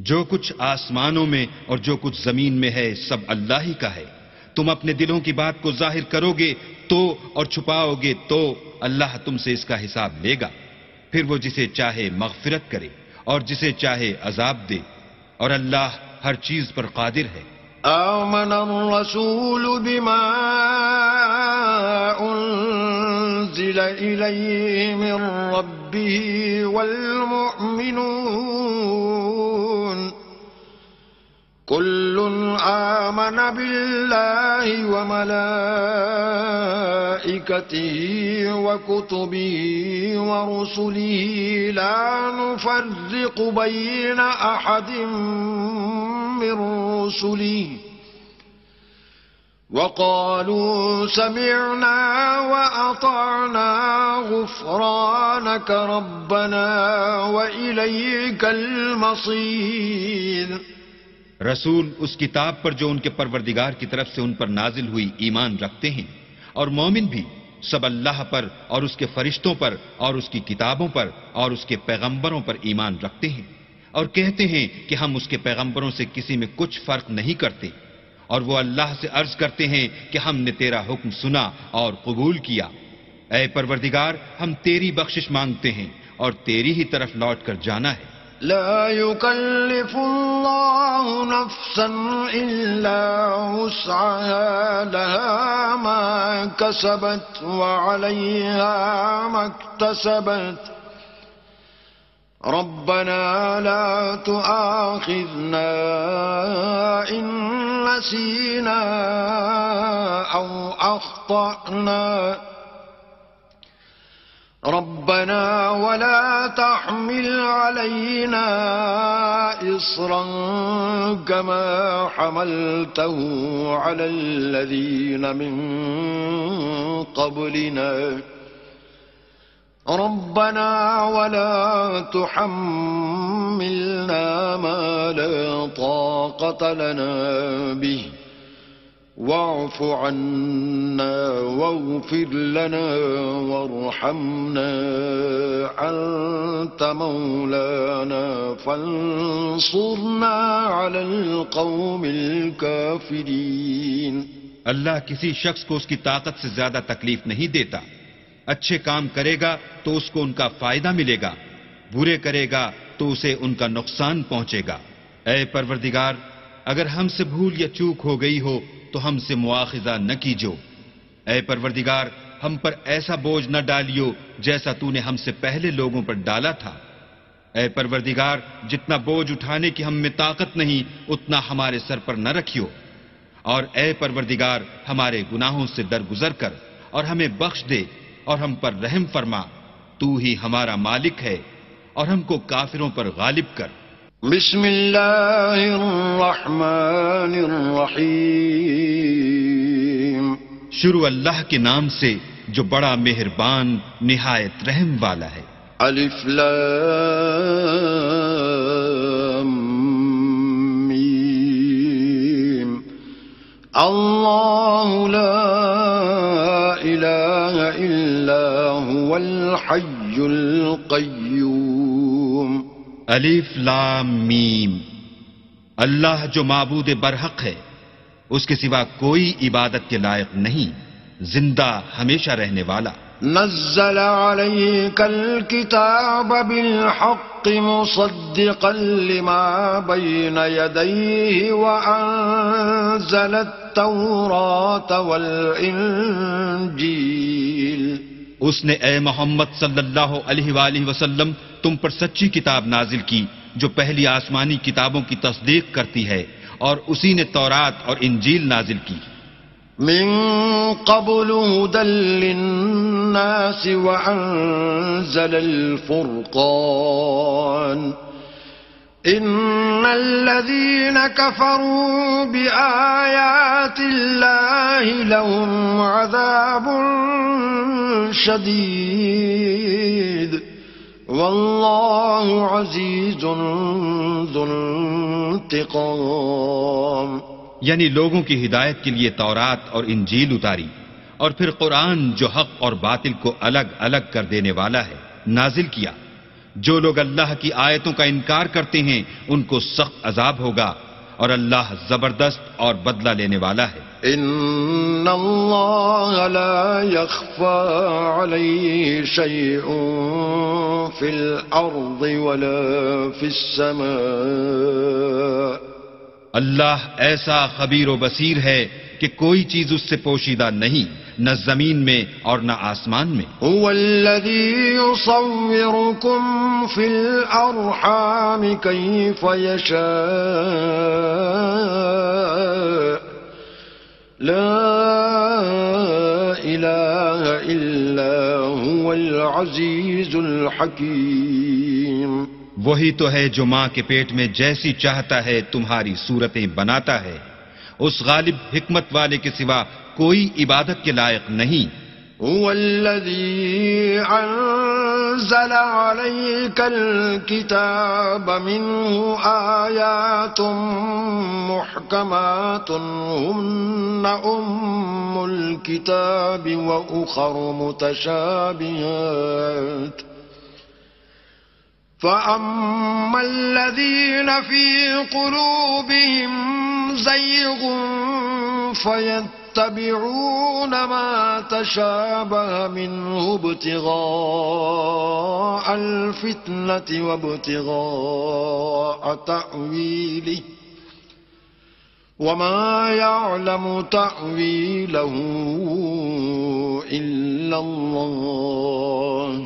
جو کچھ آسمانوں میں اور جو کچھ زمین میں ہے سب اللہ ہی کا ہے۔ تم اپنے دلوں کی بات کو ظاہر کرو گے تو اور چھپاؤ گے تو اللہ تم سے اس کا حساب لے گا، پھر وہ جسے چاہے مغفرت کرے اور جسے چاہے عذاب دے، اور اللہ ہر چیز پر قادر ہے۔ آمن الرسول بما انزل الیہ من ربہ والمؤمنون کل آمن باللہ وملائکتہ وکتبہ ورسلہ لا نفرق بین احد من رسلہ وقالوا سمعنا وأطعنا غفرانك ربنا وإليك المصير۔ رسول اس کتاب پر جو ان کے پروردگار کی طرف سے ان پر نازل ہوئی ایمان رکھتے ہیں، اور مومن بھی سب اللہ پر اور اس کے فرشتوں پر اور اس کی کتابوں پر اور اس کے پیغمبروں پر ایمان رکھتے ہیں، اور کہتے ہیں کہ ہم اس کے پیغمبروں سے کسی میں کچھ فرق نہیں کرتے، اور وہ اللہ سے عرض کرتے ہیں کہ ہم نے تیرا حکم سنا اور قبول کیا۔ اے پروردگار، ہم تیری بخشش مانگتے ہیں اور تیری ہی طرف لوٹ کر جانا ہے۔ لا يكلف الله نفسا إلا وسعها لها ما كسبت وعليها ما اكتسبت ربنا لا تؤاخذنا إن نسينا أو أخطأنا ربنا ولا تحمل علينا إصرا كما حملته على الذين من قبلنا ربنا ولا تحملنا ما لا طاقة لنا به واعف عنا واغفر لنا وارحمنا أنت مولانا فانصرنا على القوم الكافرين۔ اللہ کسی شخص کو اس کی طاقت سے زیادہ تکلیف نہیں دیتا، اچھے کام کرے گا تو اس کو ان کا فائدہ ملے گا، برے کرے گا تو اسے ان کا نقصان پہنچے گا۔ اے پروردگار، اگر ہم سے بھول یا چوک ہو گئی ہو تو ہم سے مواخذہ نہ کیجو۔ اے پروردگار، ہم پر ایسا بوجھ نہ ڈالیو جیسا تو نے ہم سے پہلے لوگوں پر ڈالا تھا۔ اے پروردگار، جتنا بوجھ اٹھانے کی ہم میں طاقت نہیں اتنا ہمارے سر پر نہ رکھیو، اور اے پروردگار ہمارے گناہوں سے درگزر کر اور ہمیں بخش دے اور ہم پر رحم فرما، تو ہی ہمارا مالک ہے، اور ہم کو کافروں پر غالب کر۔ بسم اللہ الرحمن الرحیم۔ شروع اللہ کے نام سے جو بڑا مہربان نہایت رحم والا ہے۔ الف لام میم۔ اللہ لا الہ الا هو الحی القیوم۔ الف لام میم۔ اللہ جو معبود برحق ہے، اس کے سوا کوئی عبادت کے لائق نہیں، زندہ ہمیشہ رہنے والا۔ نزل عليك الكتاب بالحق مصدقا لما بين يديه وأنزل التوراة والإنجيل۔ اس نے اے محمد صلی اللہ علیہ وآلہ وسلم تم پر سچی کتاب نازل کی جو پہلی آسمانی کتابوں کی تصدیق کرتی ہے، اور اسی نے تورات اور انجیل نازل کی۔ من قبل هدى للناس وأنزل الفرقان إن الذين كفروا بآيات الله لهم عذاب شديد والله عزيز ذو انتقام۔ یعنی لوگوں کی ہدایت کے لیے تورات اور انجیل اتاری، اور پھر قرآن جو حق اور باطل کو الگ الگ کر دینے والا ہے نازل کیا۔ جو لوگ اللہ کی آیتوں کا انکار کرتے ہیں ان کو سخت عذاب ہوگا، اور اللہ زبردست اور بدلہ لینے والا ہے۔ ان اللہ لا يخفى عليه شيء في الارض ولا في السماء۔ اللہ ایسا خبیر و بصیر ہے کہ کوئی چیز اس سے پوشیدہ نہیں، نہ زمین میں اور نہ آسمان میں۔ هو الذي يصوركم في الأرحام كيف يشاء لا إله إلا هو العزيز الحكيم۔ وہی تو ہے جو ماں کے پیٹ میں جیسی چاہتا ہے تمہاری صورتیں بناتا ہے، اس غالب حکمت والے کے سوا کوئی عبادت کے لائق نہیں۔ هو الذي أنزل عليك الكتاب منه آيات محكمات هن أم الكتاب وأخر متشابهات فأما الذين في قلوبهم زيغ فيتبعون ما تشابه منه ابتغاء الفتنة وابتغاء تأويله وما يعلم تأويله إلا الله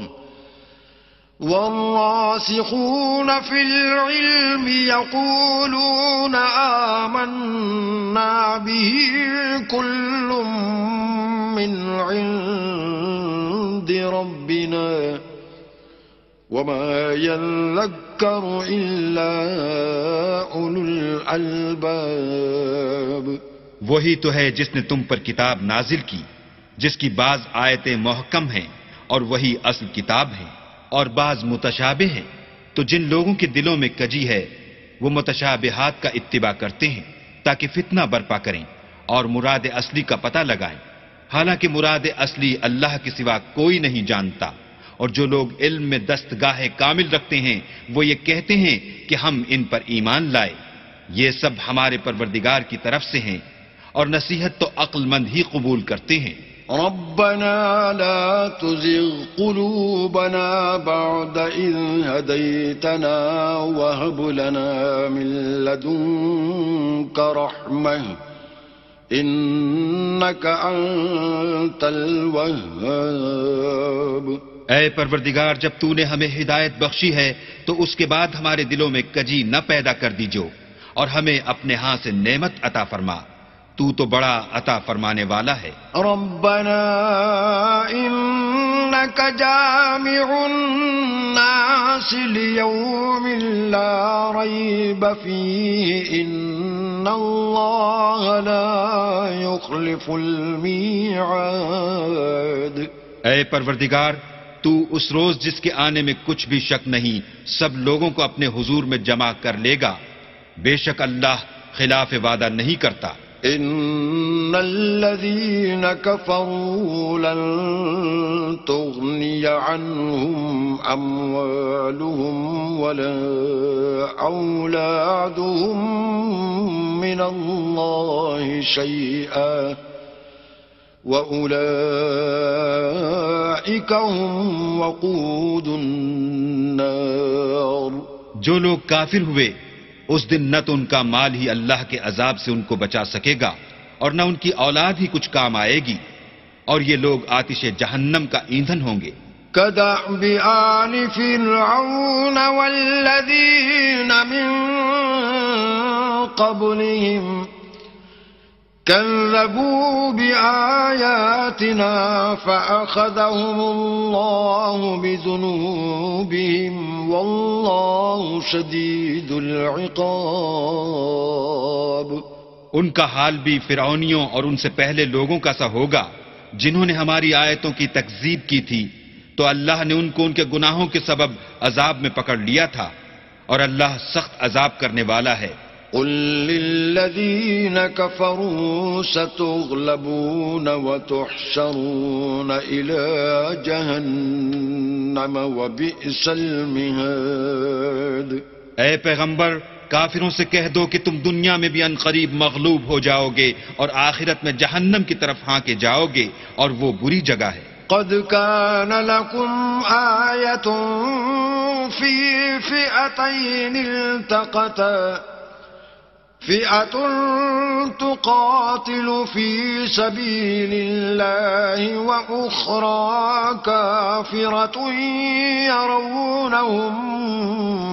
والراسخون في العلم يقولون آمنا به كل من عند ربنا وما يذكر إلا أولو الألباب۔ وہی تو ہے جس نے تم پر کتاب نازل کی جس کی بعض آیتیں محکم ہیں اور وہی اصل کتاب ہیں، اور بعض متشابہ ہیں، تو جن لوگوں کے دلوں میں کجی ہے وہ متشابہات کا اتباع کرتے ہیں تاکہ فتنہ برپا کریں اور مراد اصلی کا پتہ لگائیں، حالانکہ مراد اصلی اللہ کے سوا کوئی نہیں جانتا۔ اور جو لوگ علم میں دستگاہ کامل رکھتے ہیں وہ یہ کہتے ہیں کہ ہم ان پر ایمان لائے، یہ سب ہمارے پروردگار کی طرف سے ہیں، اور نصیحت تو عقل مند ہی قبول کرتے ہیں۔ ربنا لا تزغ قلوبنا بعد إذ هديتنا وهب لنا من لدنك رحمة إنك أنت الوهاب۔ اے پروردگار، جب تو نے ہمیں ہدایت بخشی ہے تو اس کے بعد ہمارے دلوں میں کجی نہ پیدا کر دیجو، اور ہمیں اپنے ہاں سے نعمت عطا فرما، تو تو بڑا عطا فرمانے والا ہے۔ ربنا انك جامع الناس ليوم لا ريب فيه ان الله لا يخلف الميعاد۔ اے پروردگار، تو اس روز جس کے آنے میں کچھ بھی شک نہیں سب لوگوں کو اپنے حضور میں جمع کر لے گا، بے شک اللہ خلاف وعدہ نہیں کرتا۔ إن الذين كفروا لن تغني عنهم أموالهم ولا أولادهم من الله شيئا وأولئك هم وقود النار. جو لوگ کافر ہوئے اس دن نہ تو ان کا مال ہی اللہ کے عذاب سے ان کو بچا سکے گا اور نہ ان کی اولاد ہی کچھ کام آئے گی، اور یہ لوگ آتش جہنم کا ایندھن ہوں گے. كدأب آل فرعون والذين من قبلهم كذبوا بآياتنا فأخذهم الله بذنوبهم والله شديد العقاب. ان کا حال بھی فرعونیوں اور ان سے پہلے لوگوں کا سا ہوگا جنہوں نے ہماری آیتوں کی تکذیب کی تھی، تو اللہ نے ان کو ان کے گناہوں کے سبب عذاب میں پکڑ لیا تھا، اور اللہ سخت عذاب کرنے والا ہے. قل للذين كفروا ستغلبون وتحشرون إلى جهنم وبئس المهاد. اے پیغمبر، کافروں سے کہہ دو کہ تم دنیا میں بھی عنقریب مغلوب ہو جاؤ گے اور آخرت میں جہنم کی طرف ہانکے جاؤ گے، اور وہ بری جگہ ہے. قد كان لكم آية في فئتين التقتا فئة تقاتل في سبيل الله وأخرى كافرة يرونهم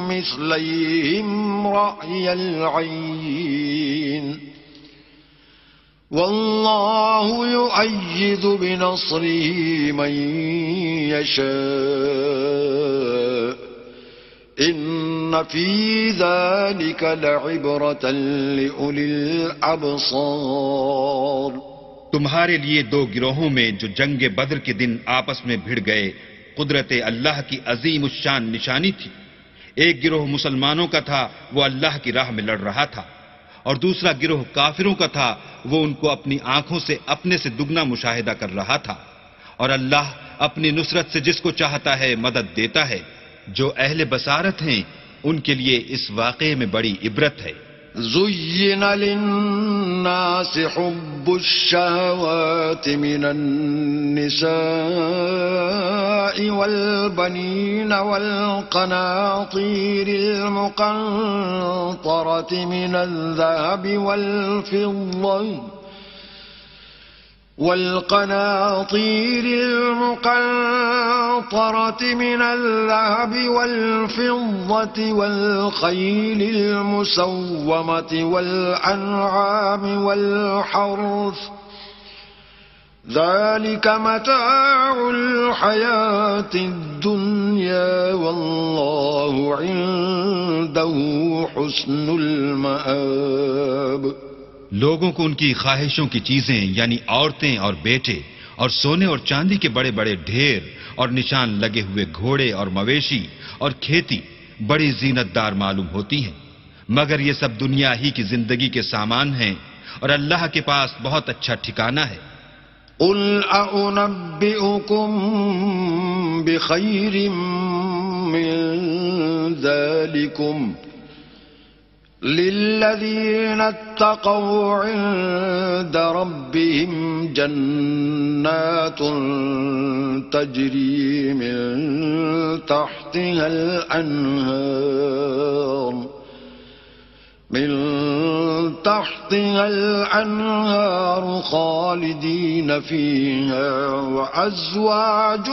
مثليهم رأي العين والله يؤيد بنصره من يشاء إن في ذلك لعبرة لأولي الأبصار. تمہارے لیے دو گروہوں میں جو جنگ بدر کے دن آپس میں بھڑ گئے قدرت اللہ کی عظیم الشان نشانی تھی. ایک گروہ مسلمانوں کا تھا، وہ اللہ کی راہ میں لڑ رہا تھا، اور دوسرا گروہ کافروں کا تھا، وہ ان کو اپنی آنکھوں سے اپنے سے دگنا مشاہدہ کر رہا تھا. اور اللہ اپنی نصرت سے جس کو چاہتا ہے مدد دیتا ہے. جو اہل بصارت ہیں ان کے لیے اس واقعے میں بڑی عبرت ہے. زين للناس حب الشهوات من النساء والبنين والقناطير المقنطرة من الذهب والفضة والخيل المسومة والأنعام والحرث ذلك متاع الحياة الدنيا والله عنده حسن المآب. لوگوں کو ان کی خواہشوں کی چیزیں یعنی عورتیں اور بیٹے اور سونے اور چاندی کے بڑے بڑے ڈھیر اور نشان لگے ہوئے گھوڑے اور مویشی اور کھیتی بڑی زینت دار معلوم ہوتی ہیں، مگر یہ سب دنیا ہی کی زندگی کے سامان ہیں، اور اللہ کے پاس بہت اچھا ٹھکانہ ہے. قل أنبئكم بخير من ذلكم للذين اتقوا عند ربهم جنات تجري من تحتها الأنهار خالدين فيها وأزواج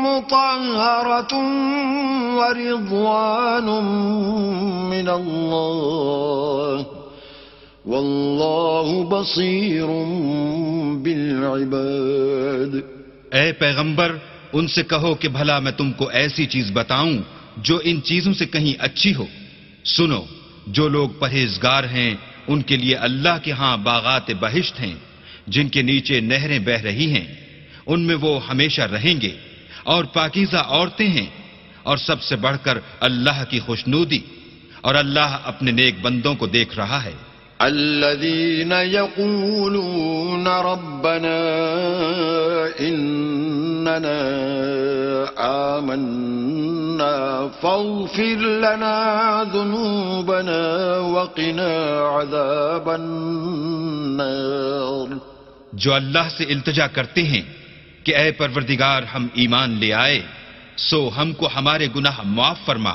مطهرة ورضوان من الله والله بصير بالعباد. اے پیغمبر، ان سے کہو کہ بھلا میں تم کو ایسی چیز بتاؤں جو ان چیزوں سے کہیں اچھی ہو. سنو، جو لوگ پرہیزگار ہیں ان کے لیے اللہ کے ہاں باغات بہشت ہیں جن کے نیچے نہریں بہ رہی ہیں، ان میں وہ ہمیشہ رہیں گے، اور پاکیزہ عورتیں ہیں، اور سب سے بڑھ کر اللہ کی خوشنودی، اور اللہ اپنے نیک بندوں کو دیکھ رہا ہے. الذين يقولون ربنا إننا آمنا فاغفر لنا ذنوبنا وقنا عذاب النار. جو اللہ سے التجا کرتے ہیں کہ اے پروردگار ہم ایمان لے آئے سو ہم کو ہمارے گناہ معاف فرما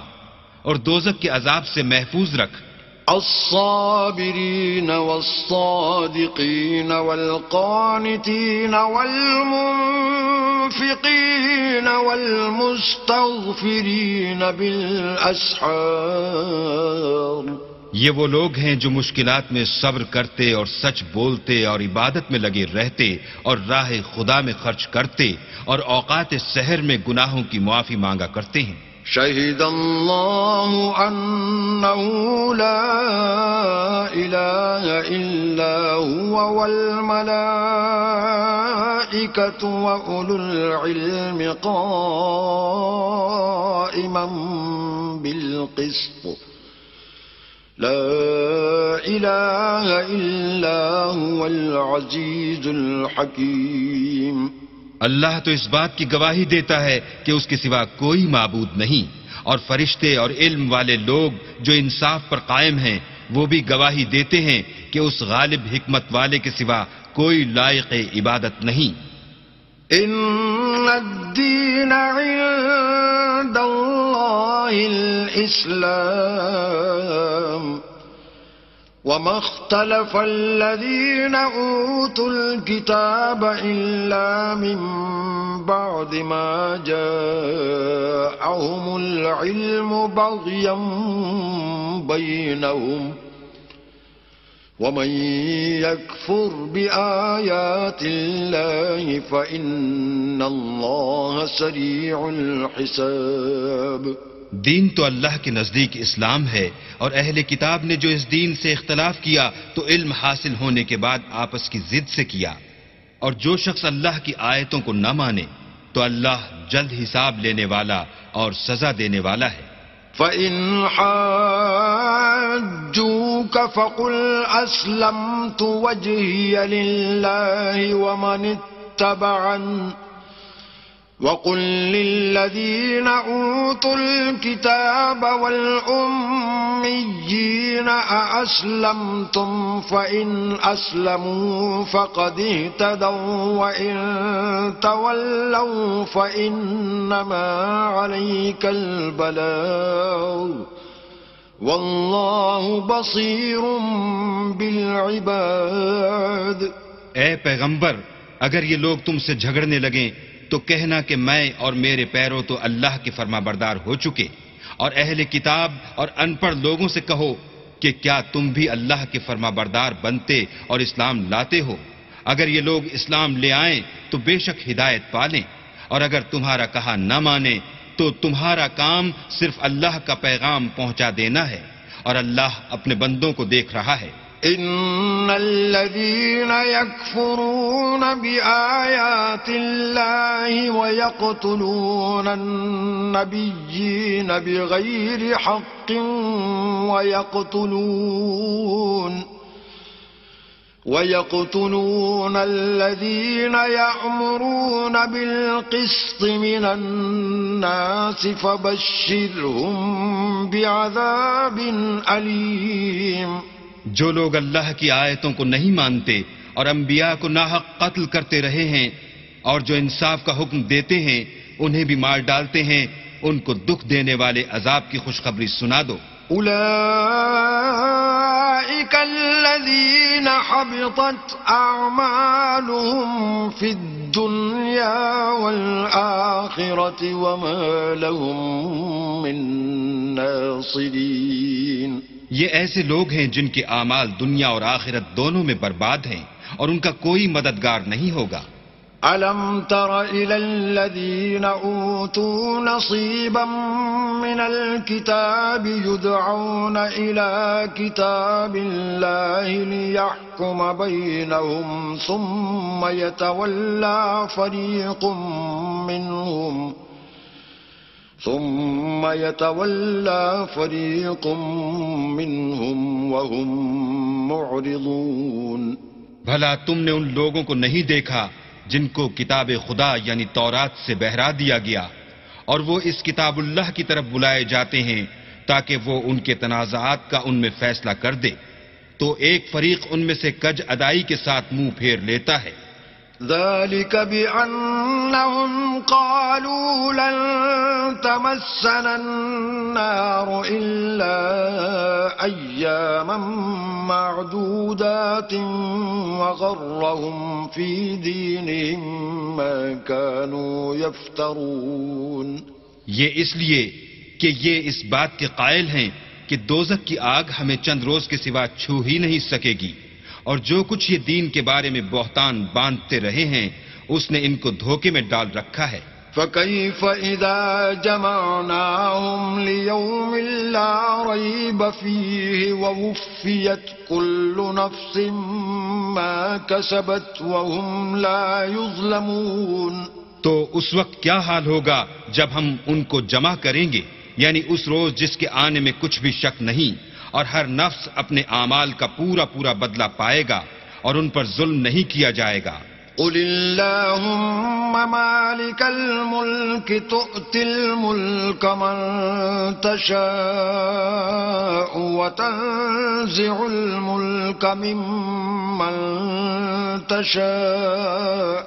اور دوزخ کے عذاب سے محفوظ رکھ. الصابرين والصادقين والقانتين والمنفقين والمستغفرين بالأسحار. یہ وہ لوگ ہیں جو مشکلات میں صبر کرتے اور سچ بولتے اور عبادت میں لگے رہتے اور راہ خدا میں خرچ کرتے اور اوقات سحر میں گناہوں کی معافی مانگا کرتے ہیں. شهد الله أنه لا إله إلا هو والملائكة وأولو العلم قائما بالقسط لا إله إلا هو العزيز الحكيم. اللہ تو اس بات کی گواہی دیتا ہے کہ اس کے سوا کوئی معبود نہیں اور فرشتے اور علم والے لوگ جو انصاف پر قائم ہیں وہ بھی گواہی دیتے ہیں کہ اس غالب حکمت والے کے سوا کوئی لائق عبادت نہیں. ان الدین عند اللہ الاسلام وما اختلف الذين أوتوا الكتاب إلا من بعد ما جاءهم العلم بغيا بينهم ومن يكفر بآيات الله فإن الله سريع الحساب. دین تو اللہ کے نزدیک اسلام ہے اور اہل کتاب نے جو اس دین سے اختلاف کیا تو علم حاصل ہونے کے بعد آپس کی ضد سے کیا اور جو شخص اللہ کی آیتوں کو نہ مانے تو اللہ جلد حساب لینے والا اور سزا دینے والا ہے. فَإِنْ حَاجُّوكَ فَقُلْ أَسْلَمْتُ وَجْهِيَ لِلَّهِ وَمَنِ اتَّبَعَنِ وَقُلْ لِلَّذِينَ أُوتُوا الْكِتَابَ وَالْأُمِّيِّينَ أَأَسْلَمْتُمْ فَإِنْ أَسْلَمُوا فَقَدِ اهْتَدَوْا وَإِنْ تَوَلَّوْا فَإِنَّمَا عَلَيْكَ الْبَلَاغُ وَاللَّهُ بَصِيرٌ بِالْعِبَادِ. اے پیغمبر اگر یہ لوگ تم سے جھگڑنے لگیں تو کہنا کہ میں اور میرے پیرو تو اللہ کے فرما بردار ہو چکے اور اہل کتاب اور ان پڑھ لوگوں سے کہو کہ کیا تم بھی اللہ کے فرما بردار بنتے اور اسلام لاتے ہو. اگر یہ لوگ اسلام لے آئیں تو بے شک ہدایت پالیں اور اگر تمہارا کہا نہ مانے تو تمہارا کام صرف اللہ کا پیغام پہنچا دینا ہے اور اللہ اپنے بندوں کو دیکھ رہا ہے. ان الذين يكفرون بآيات الله ويقتلون النبيين بغير حق ويقتلون الذين يأمرون بالقسط من الناس فبشرهم بعذاب أليم. جو لوگ اللہ کی آیتوں کو نہیں مانتے اور انبیاء کو ناحق قتل کرتے رہے ہیں اور جو انصاف کا حکم دیتے ہیں انہیں بھی مار ڈالتے ہیں ان کو دکھ دینے والے عذاب کی خوشخبری سنا دو. اولئک الذین حبطت اعمالهم فی الدنیا والآخرة وما لهم من ناصرین. یہ ایسے لوگ ہیں جن کے اعمال دنیا اور آخرت دونوں میں برباد ہیں اور ان کا کوئی مددگار نہیں ہوگا. أَلَمْ تَرَ إِلَى الَّذِينَ أُوتُوا نَصِيبًا مِنَ الْكِتَابِ يُدْعَوْنَ إِلَى كِتَابِ اللَّهِ لِيَحْكُمَ بَيْنَهُمْ ثُمَّ يَتَوَلَّى فَرِيقٌ ثم يتولى فريق منهم وهم معرضون. بھلا تم نے ان لوگوں کو نہیں دیکھا جن کو کتاب خدا یعنی تورات سے بہرا دیا گیا اور وہ اس کتاب اللہ کی طرف بلائے جاتے ہیں تاکہ وہ ان کے تنازعات کا ان میں فیصلہ کر دے، تو ایک فریق ان میں سے کج ادائی کے ساتھ منہ پھیر لیتا ہے. ذلك بأنهم قالوا لن تمسنا النار إلا أياما معدودات وغرهم في دينهم ما كانوا يفترون. یہ اس لیے کہ یہ اس بات کے قائل ہیں کہ دوزخ کی آگ ہمیں چند روز کے سوا چھو ہی نہیں سکے گی، اور جو کچھ یہ دین کے بارے میں بہتان باندھتے رہے ہیں اس نے ان کو دھوکے میں ڈال رکھا ہے. فَكَيْفَ إِذَا جَمَعْنَاهُمْ لِيَوْمٍ لَا رَيْبَ فِيهِ وَوُفِّيَتْ كُلُّ نَفْسٍ مَا كَسَبَتْ وَهُمْ لَا يُظْلَمُونَ. تو اس وقت کیا حال ہوگا جب ہم ان کو جمع کریں گے، یعنی اس روز جس کے آنے میں کچھ بھی شک نہیں، اور ہر نفس اپنے اعمال کا پورا پورا بدلہ پائے گا اور ان پر ظلم نہیں کیا جائے گا. قل اللهم مالك الملك تؤتي الملك من تشاء وتنزع الملك ممن تشاء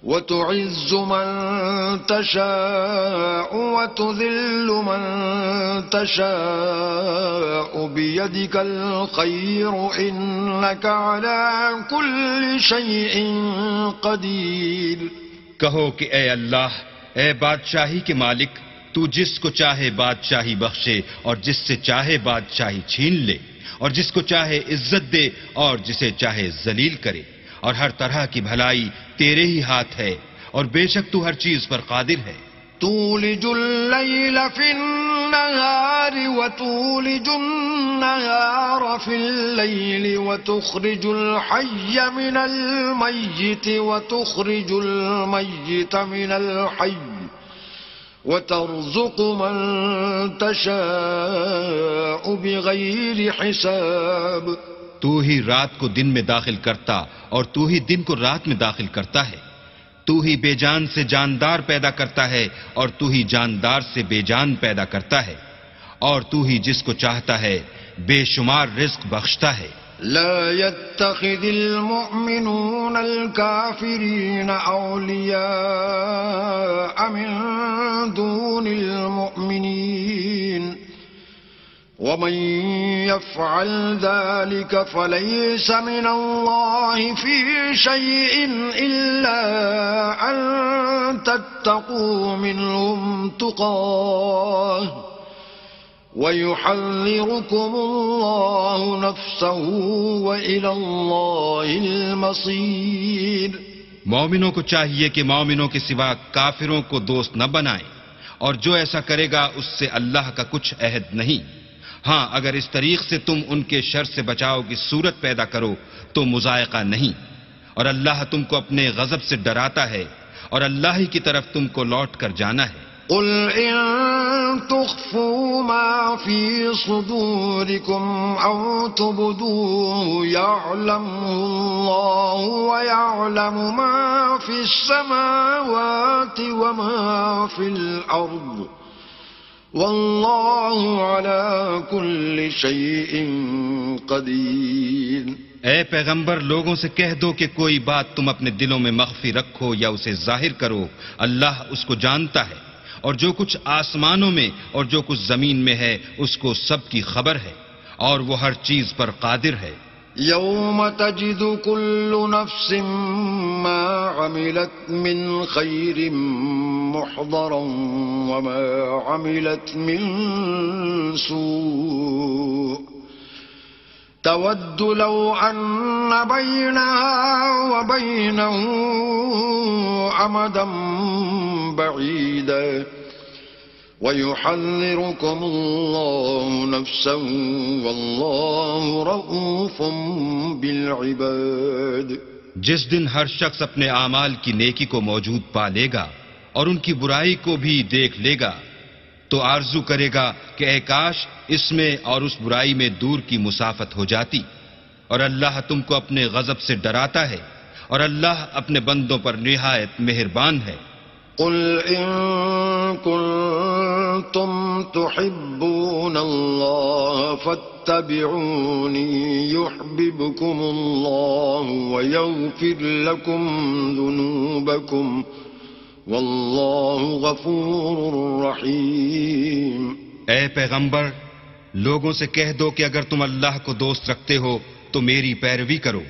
وتعز من تشاء وتذل من تشاء بيدك الخير إنك على كل شيء قدير. کہو کہ اے اللہ، اے بادشاہی کے مالک، تو جس کو چاہے بادشاہی بخشے اور جس سے چاہے بادشاہی چھین لے، اور جس کو چاہے عزت دے اور جسے چاہے ذلیل کرے، اور ہر طرح کی بھلائی تیرے ہی ہاتھ ہے، اور بے شک تو ہر چیز پر قادر ہے. تولج الليل في النهار وتولج النهار في الليل وتخرج الحي من الميت وتخرج الميت من الحي وترزق من تشاء بغير حساب. تو ہی رات کو دن میں داخل کرتا اور تو ہی دن کو رات میں داخل کرتا ہے. تو ہی بے جان سے جاندار پیدا کرتا ہے اور تو ہی جاندار سے بے جان پیدا کرتا ہے، اور تو ہی جس کو چاہتا ہے بے شمار رزق بخشتا ہے. لا يتخذ المؤمنون الكافرين أولياء من دون المؤمنين ومن يفعل ذلك فليس من الله في شيء إلا أن تتقوا منهم تقاه ويحذركم الله نفسه وإلى الله المصير. مومنوں کو چاہیے کہ مومنوں کے سوا کافروں کو دوست نہ بنائیں، اور جو ایسا کرے گا اس سے اللہ کا کچھ عہد نہیں. ہاں اگر اس طریق سے تم ان کے شر سے بچاؤ کی صورت پیدا کرو تو مذائقہ نہیں، اور اللہ تم کو اپنے غضب سے ڈراتا ہے اور اللہ ہی کی طرف تم کو لوٹ کر جانا ہے. قل إن تخفوا ما في صدوركم أو تبدوه يعلمه الله ويعلم ما في السماوات وما في الأرض والله على كل شيء قدير. اے پیغمبر، لوگوں سے کہہ دو کہ کوئی بات تم اپنے دلوں میں مخفی رکھو یا اسے ظاہر کرو، اللہ اس کو جانتا ہے، اور جو کچھ آسمانوں میں اور جو کچھ زمین میں ہے اس کو سب کی خبر ہے، اور وہ ہر چیز پر قادر ہے. يوم تجد كل نفس ما عملت من خير محضرا وما عملت من سوء تود لو أن بينها وبينه أمدا بعيدا ويحذركم الله نفسه والله رؤوف بالعباد. جس دن ہر شخص اپنے اعمال کی نیکی کو موجود پا لے گا اور ان کی برائی کو بھی دیکھ لے گا تو آرزو کرے گا کہ اے کاش اس میں اور اس برائی میں دور کی مسافت ہو جاتی. اور اللہ تم کو اپنے غضب سے ڈراتا ہے اور اللہ اپنے بندوں پر نہایت مہربان ہے. قل إن كنتم تحبون الله فاتبعوني يحببكم الله ويغفر لكم ذنوبكم والله غفور رحيم. اے پیغمبر، لوگوں سے کہہ دو کہ اگر تم اللہ کو دوست رکھتے ہو تو میری پیروی کرو.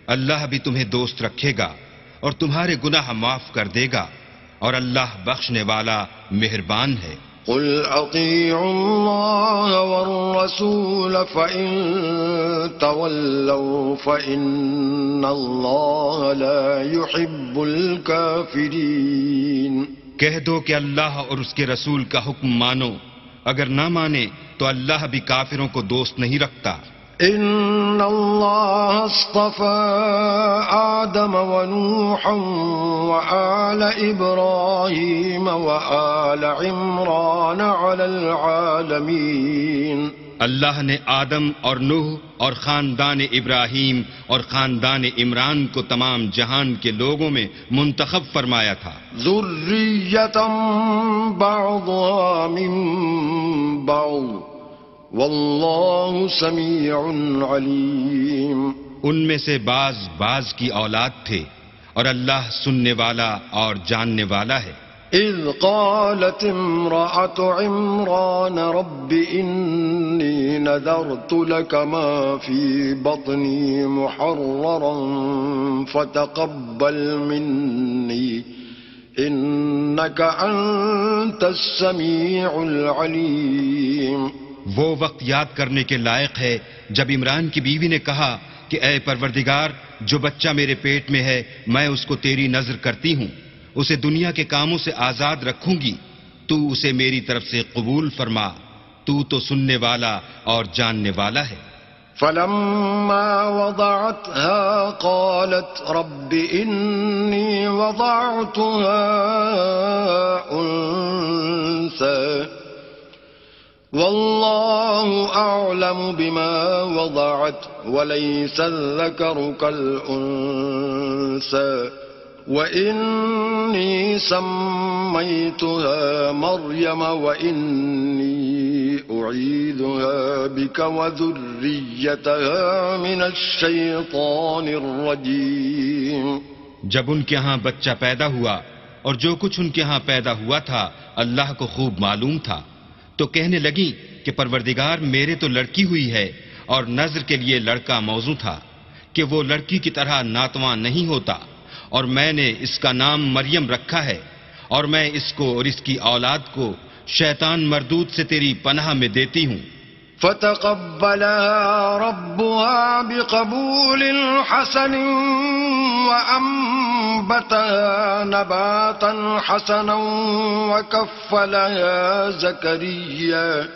اللہ بھی تمہیں دوست رکھے گا اور تمہارے گناہ معاف کر دے گا اور اللہ بخشنے والا مہربان ہے. قل اطیعوا اللہ والرسول فإن تولوا فإن اللہ لا يحب الكافرین. کہہ دو کہ اللہ اور اس کے رسول کا حکم مانو، اگر نہ مانے تو اللہ بھی کافروں کو دوست نہیں رکھتا. ان اللہ اصطفى آدم ونوحا وآل ابراہیم وآل عمران علی العالمین. اللہ نے آدم اور نوح اور خاندان ابراہیم اور خاندان عمران کو تمام جہان کے لوگوں میں منتخب فرمایا تھا. ذریۃ بعضها من بعض واللہ سمیع علیم. ان میں سے بعض کی اولاد تھے اور اللہ سننے والا اور جاننے والا ہے. اذ قالت امرأة عمران رب انی نذرت لك ما في بطنی محررا فتقبل منی انك انت السمیع العلیم. وہ وقت یاد کرنے کے لائق ہے جب عمران کی بیوی نے کہا کہ اے پروردگار، جو بچہ میرے پیٹ میں ہے میں اس کو تیری نذر کرتی ہوں، اسے دنیا کے کاموں سے آزاد رکھوں گی، تو اسے میری طرف سے قبول فرما، تو سننے والا اور جاننے والا ہے. فلما وضعتها قالت رب إني وضعتها أنثى والله أعلم بما وضعت وليس الذكر كالأنثى وإني سميتها مريم وإني أعيذها بك وذريتها من الشيطان الرجيم. جب ان کے ہاں بچہ پیدا ہوا اور جو کچھ ان کے ہاں پیدا ہوا تھا اللہ کو خوب معلوم تھا، تو کہنے لگی کہ پروردگار میرے تو لڑکی ہوئی ہے اور نذر کے لیے لڑکا موزوں تھا کہ وہ لڑکی کی طرح ناتواں نہیں ہوتا، اور میں نے اس کا نام مریم رکھا ہے اور میں اس کو اور اس کی اولاد کو شیطان مردود سے تیری پناہ میں دیتی ہوں. فتقبلها ربها بقبول حسن وأنبتها نباتا حسنا وكفلها زكريا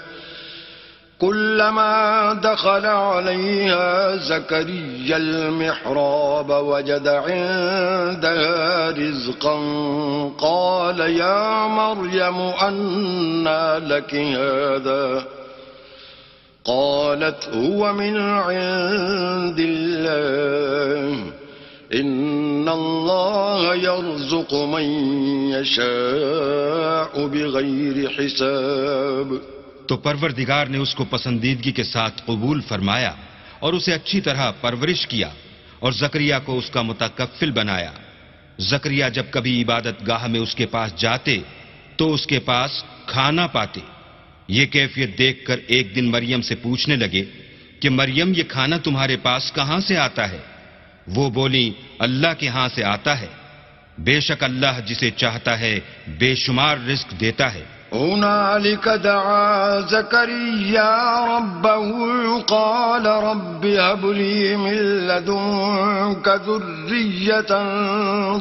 كلما دخل عليها زكريا المحراب وجد عندها رزقا قال يا مريم أنى لك هذا قالت هو من عند الله إن الله يرزق من يشاء بغير حساب. تو پروردگار نے اس کو پسندیدگی کے ساتھ قبول فرمایا اور اسے اچھی طرح پرورش کیا اور زکریا کو اس کا متکفل بنایا. زکریا جب کبھی عبادت گاہ میں اس کے پاس جاتے تو اس کے پاس کھانا پاتے. یہ کیفیت دیکھ کر ایک دن مریم سے پوچھنے لگے کہ مریم یہ کھانا تمہارے پاس کہاں سے آتا ہے؟ وہ بولی اللہ کے ہاں سے آتا ہے، بے شک اللہ جسے چاہتا ہے بے شمار رزق دیتا ہے. هنالك دعا زكريا ربه قال رب هب لي من لدنك ذرية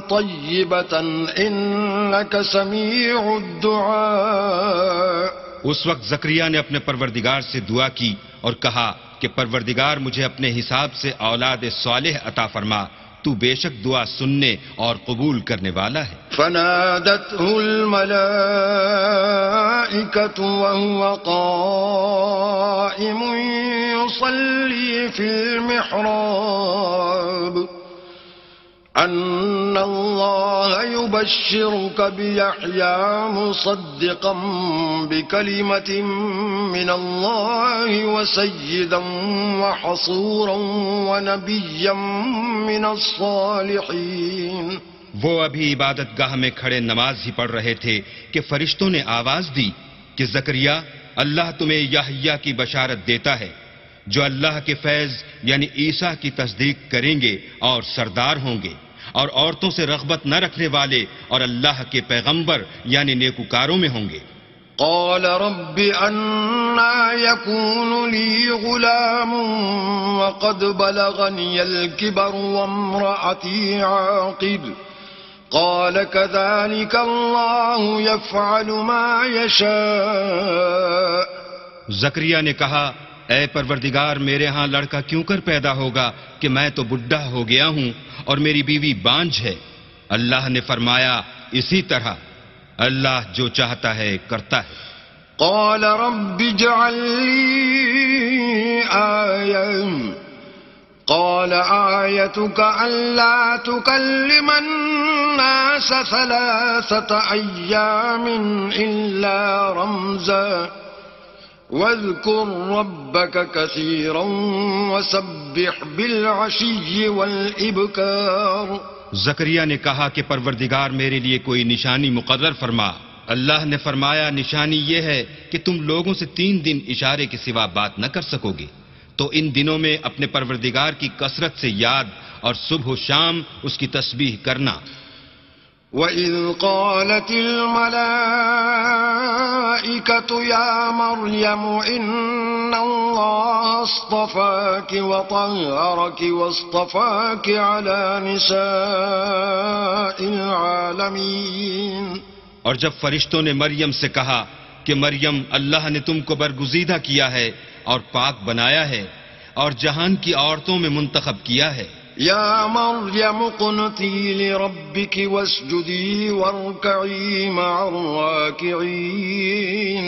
طيبة إنك سميع الدعاء. اس وقت زکریا نے اپنے پروردگار سے دعا کی اور کہا کہ پروردگار مجھے اپنے حساب سے اولاد صالح عطا فرما، تو بے شک دعا سننے اور قبول کرنے والا ہے. فنادته الملائكة وهو قائم يصلي في المحراب أن الله يبشرك بيحيى مصدقا بكلمة من الله وسيدا وحصورا ونبيا من الصالحين. وہ ابھی عبادت گاہ میں کھڑے نماز ہی پڑھ رہے تھے کہ فرشتوں نے آواز دی کہ زکریا اللہ تمہیں یحییٰ کی بشارت دیتا ہے جو اللہ کے فیض یعنی عیسیٰ کی تصدیق کریں گے اور سردار ہوں گے اور عورتوں سے رغبت نہ رکھنے والے اور اللہ کے پیغمبر یعنی نیکوکاروں میں ہوں گے. قال رب أنا يكون لي غلام وقد بلغني الكبر وامرأتي عاقر قال كذلك الله يفعل ما يشاء. زکریا نے کہا اے پروردگار میرے ہاں لڑکا کیوں کر پیدا ہوگا کہ میں تو بڈھا ہو گیا ہوں اور میری بیوی بانجھ ہے. اللہ نے فرمایا اسی طرح اللہ جو چاہتا ہے کرتا ہے. قال رب اجعل لي آية قال آيتك ألا تكلم الناس 3 أيام إلا رمزا واذكر ربك كثيرا وسبح بالعشي والإبكار. زکریا نے کہا کہ پروردگار میرے لیے کوئی نشانی مقرر فرما. اللہ نے فرمایا نشانی یہ ہے کہ تم لوگوں سے 3 دن اشارے کے سوا بات نہ کر سکو گے تو ان دنوں میں اپنے پروردگار کی کثرت سے یاد اور صبح و شام اس کی تسبیح کرنا. وَإِذْ قَالَتِ الْمَلَائِكَةُ يَا مَرْيَمُ إِنَّ اللَّهَ اصْطَفَاكِ وَطَهَّرَكِ وَاصْطَفَاكِ عَلَى نِسَاءِ الْعَالَمِينَ. اور جب فرشتوں نے مریم سے کہا کہ مریم اللہ نے تم کو برگزیدہ کیا ہے اور پاک بنایا ہے اور جہان کی عورتوں میں منتخب کیا ہے. یا مریم اقنتی لربک واسجدی وارکعی مع الراکعین.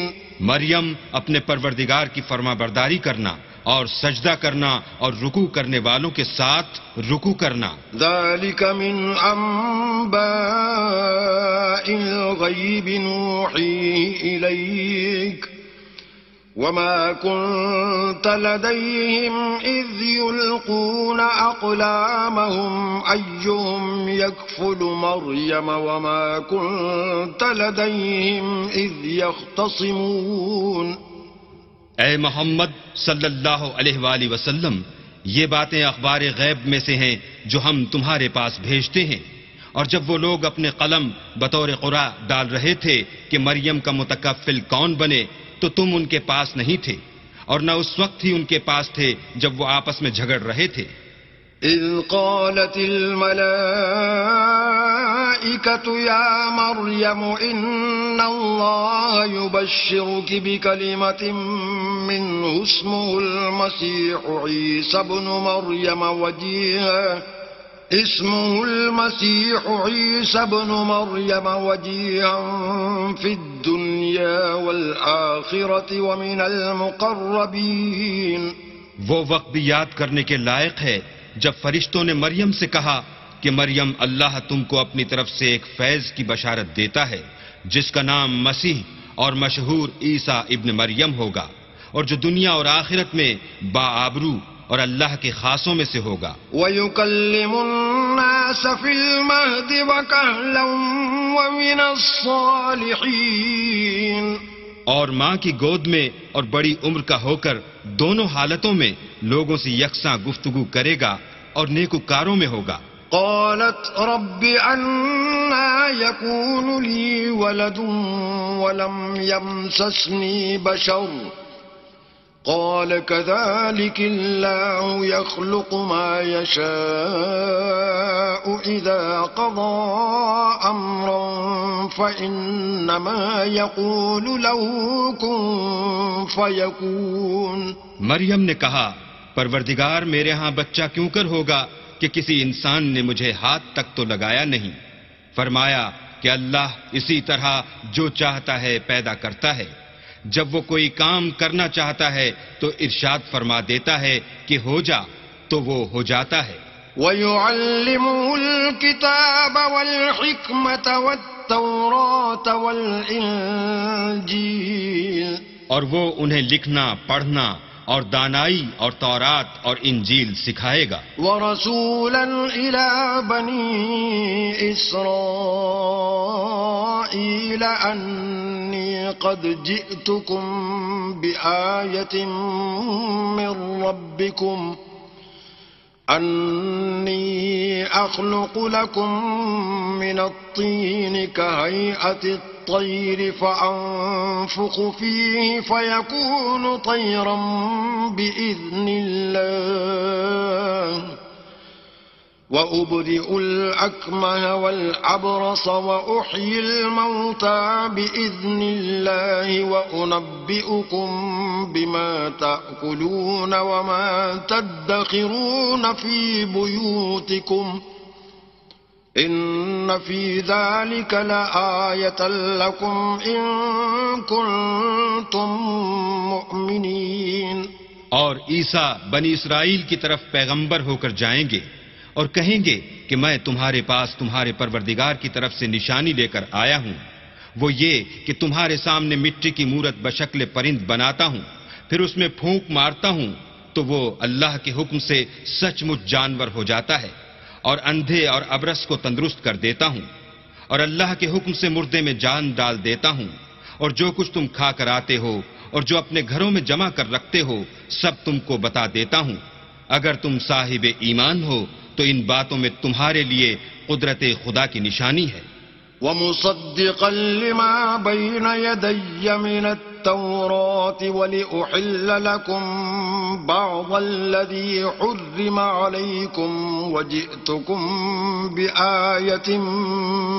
مریم اپنے پروردگار کی فرما برداری کرنا اور سجدہ کرنا اور رکوع کرنے والوں کے ساتھ رکوع کرنا. ذالک من انباء الغیب نوحیہ الیک وما كنت لديهم إذ يلقون أقلامهم أيهم يكفل مريم وما كنت لديهم إذ يختصمون. اے محمد صلی اللہ علیہ وآلہ وسلم یہ باتیں اخبار غیب میں سے ہیں جو ہم تمہارے پاس بھیجتے ہیں. اور جب وہ لوگ اپنے قلم بطور قرعہ ڈال رہے تھے کہ مریم کا متکفل کون بنے تو تم ان کے پاس نہیں تھے اور نہ اس وقت ہی ان کے پاس تھے جب وہ آپس میں جھگڑ رہے تھے. اذ قالت الملائكة يا مريم إن الله يبشرك بكلمة منه اسمه المسيح عيسى ابن مريم وجيها في الدنيا والآخرة ومن المقربين. وہ وقت بھی یاد کرنے کے لائق ہے جب فرشتوں نے مریم سے کہا کہ مریم اللہ تم کو اپنی طرف سے ایک فیض کی بشارت دیتا ہے جس کا نام مسیح اور مشہور عیسیٰ ابن مریم ہوگا اور جو دنیا اور آخرت میں باآبرو اور اللہ کے خاصوں میں سے ہوگا. وَيُكَلِّمُ النَّاسَ فِي الْمَهْدِ وَكَهْلًا وَمِنَ الصَّالِحِينَ. اور ماں کی گود میں اور بڑی عمر کا ہو کر دونوں حالتوں میں لوگوں سے یکساں گفتگو کرے گا اور نیکوکاروں میں ہوگا. قالت رب أنا يكون لي ولد ولم يمسسني بشر قال كذلك الله يخلق ما يشاء إذا قضى أمرا فإنما يقول له كن فيكون. مریم نے کہا پروردگار میرے ہاں بچہ کیوں کر ہوگا کہ کہ کسی انسان نے مجھے ہاتھ تک تو لگایا نہیں۔ فرمایا کہ اللہ اسی طرح جو چاہتا ہے پیدا کرتا ہے، جب وہ کوئی کام کرنا چاہتا ہے تو ارشاد فرما دیتا ہے کہ ہو جا، تو وہ ہو جاتا ہے۔ وَيُعَلِّمُهُ الْكِتَابَ وَالْحِكْمَةَ وَالتَّوْرَاةَ وَالْإِنْجِيلَ، اور وہ انہیں لکھنا، پڑھنا اور دانائی اور تورات اور انجیل سکھائے گا۔ وَرَسُولًا إِلَى بَنِي إِسْرَائِيلَ أَنِّي قَدْ جِئْتُكُمْ بِآيَةٍ مِّن رَّبِّكُمْ أَنِّي أَخْلُقُ لَكُم مِّنَ الطِّينِ كَهَيْئَةِ الطَّيْرِ فَأَنفُخُ فِيهِ فَيَكُونُ طَيْرًا بِإِذْنِ اللَّهِ وَأُبْرِئُ الْأَكْمَهَ وَالْأَبْرَصَ وَأُحْيِي الْمَوْتَى بِإِذْنِ اللَّهِ وَأُنَبِّئُكُم بِمَا تَأْكُلُونَ وَمَا تَدَّخِرُونَ فِي بُيُوتِكُمْ إِنَّ فِي ذَلِكَ لَآيَةً لَكُمْ إِن كُنتُم مُّؤْمِنِينَ۔ اور عیسیٰ بنی اسرائیل کی طرف پیغمبر ہو کر جائیں گے اور کہیں گے کہ میں تمہارے پاس تمہارے پروردگار کی طرف سے نشانی لے کر آیا ہوں، وہ یہ کہ تمہارے سامنے مٹی کی مورت بشکل پرند بناتا ہوں، پھر اس میں پھونک مارتا ہوں تو وہ اللہ کے حکم سے سچ مچ جانور ہو جاتا ہے، اور اندھے اور ابرص کو تندرست کر دیتا ہوں، اور اللہ کے حکم سے مردے میں جان ڈال دیتا ہوں، اور جو کچھ تم کھا کر آتے ہو اور جو اپنے گھروں میں جمع کر رکھتے ہو سب تم کو بتا دیتا ہوں۔ اگر تم صاحب ایمان ہو تو ان باتوں میں تمہارے لیے قدرت خدا کی نشانی ہے۔ وَمُصَدِّقًا لِمَا بَيْنَ يَدَيَّ مِنَ التَّوْرَاةِ وَلِأُحِلَّ لَكُم بَعْضَ الَّذِي حُرِّمَ عَلَيْكُمْ وَجِئْتُكُم بِآيَةٍ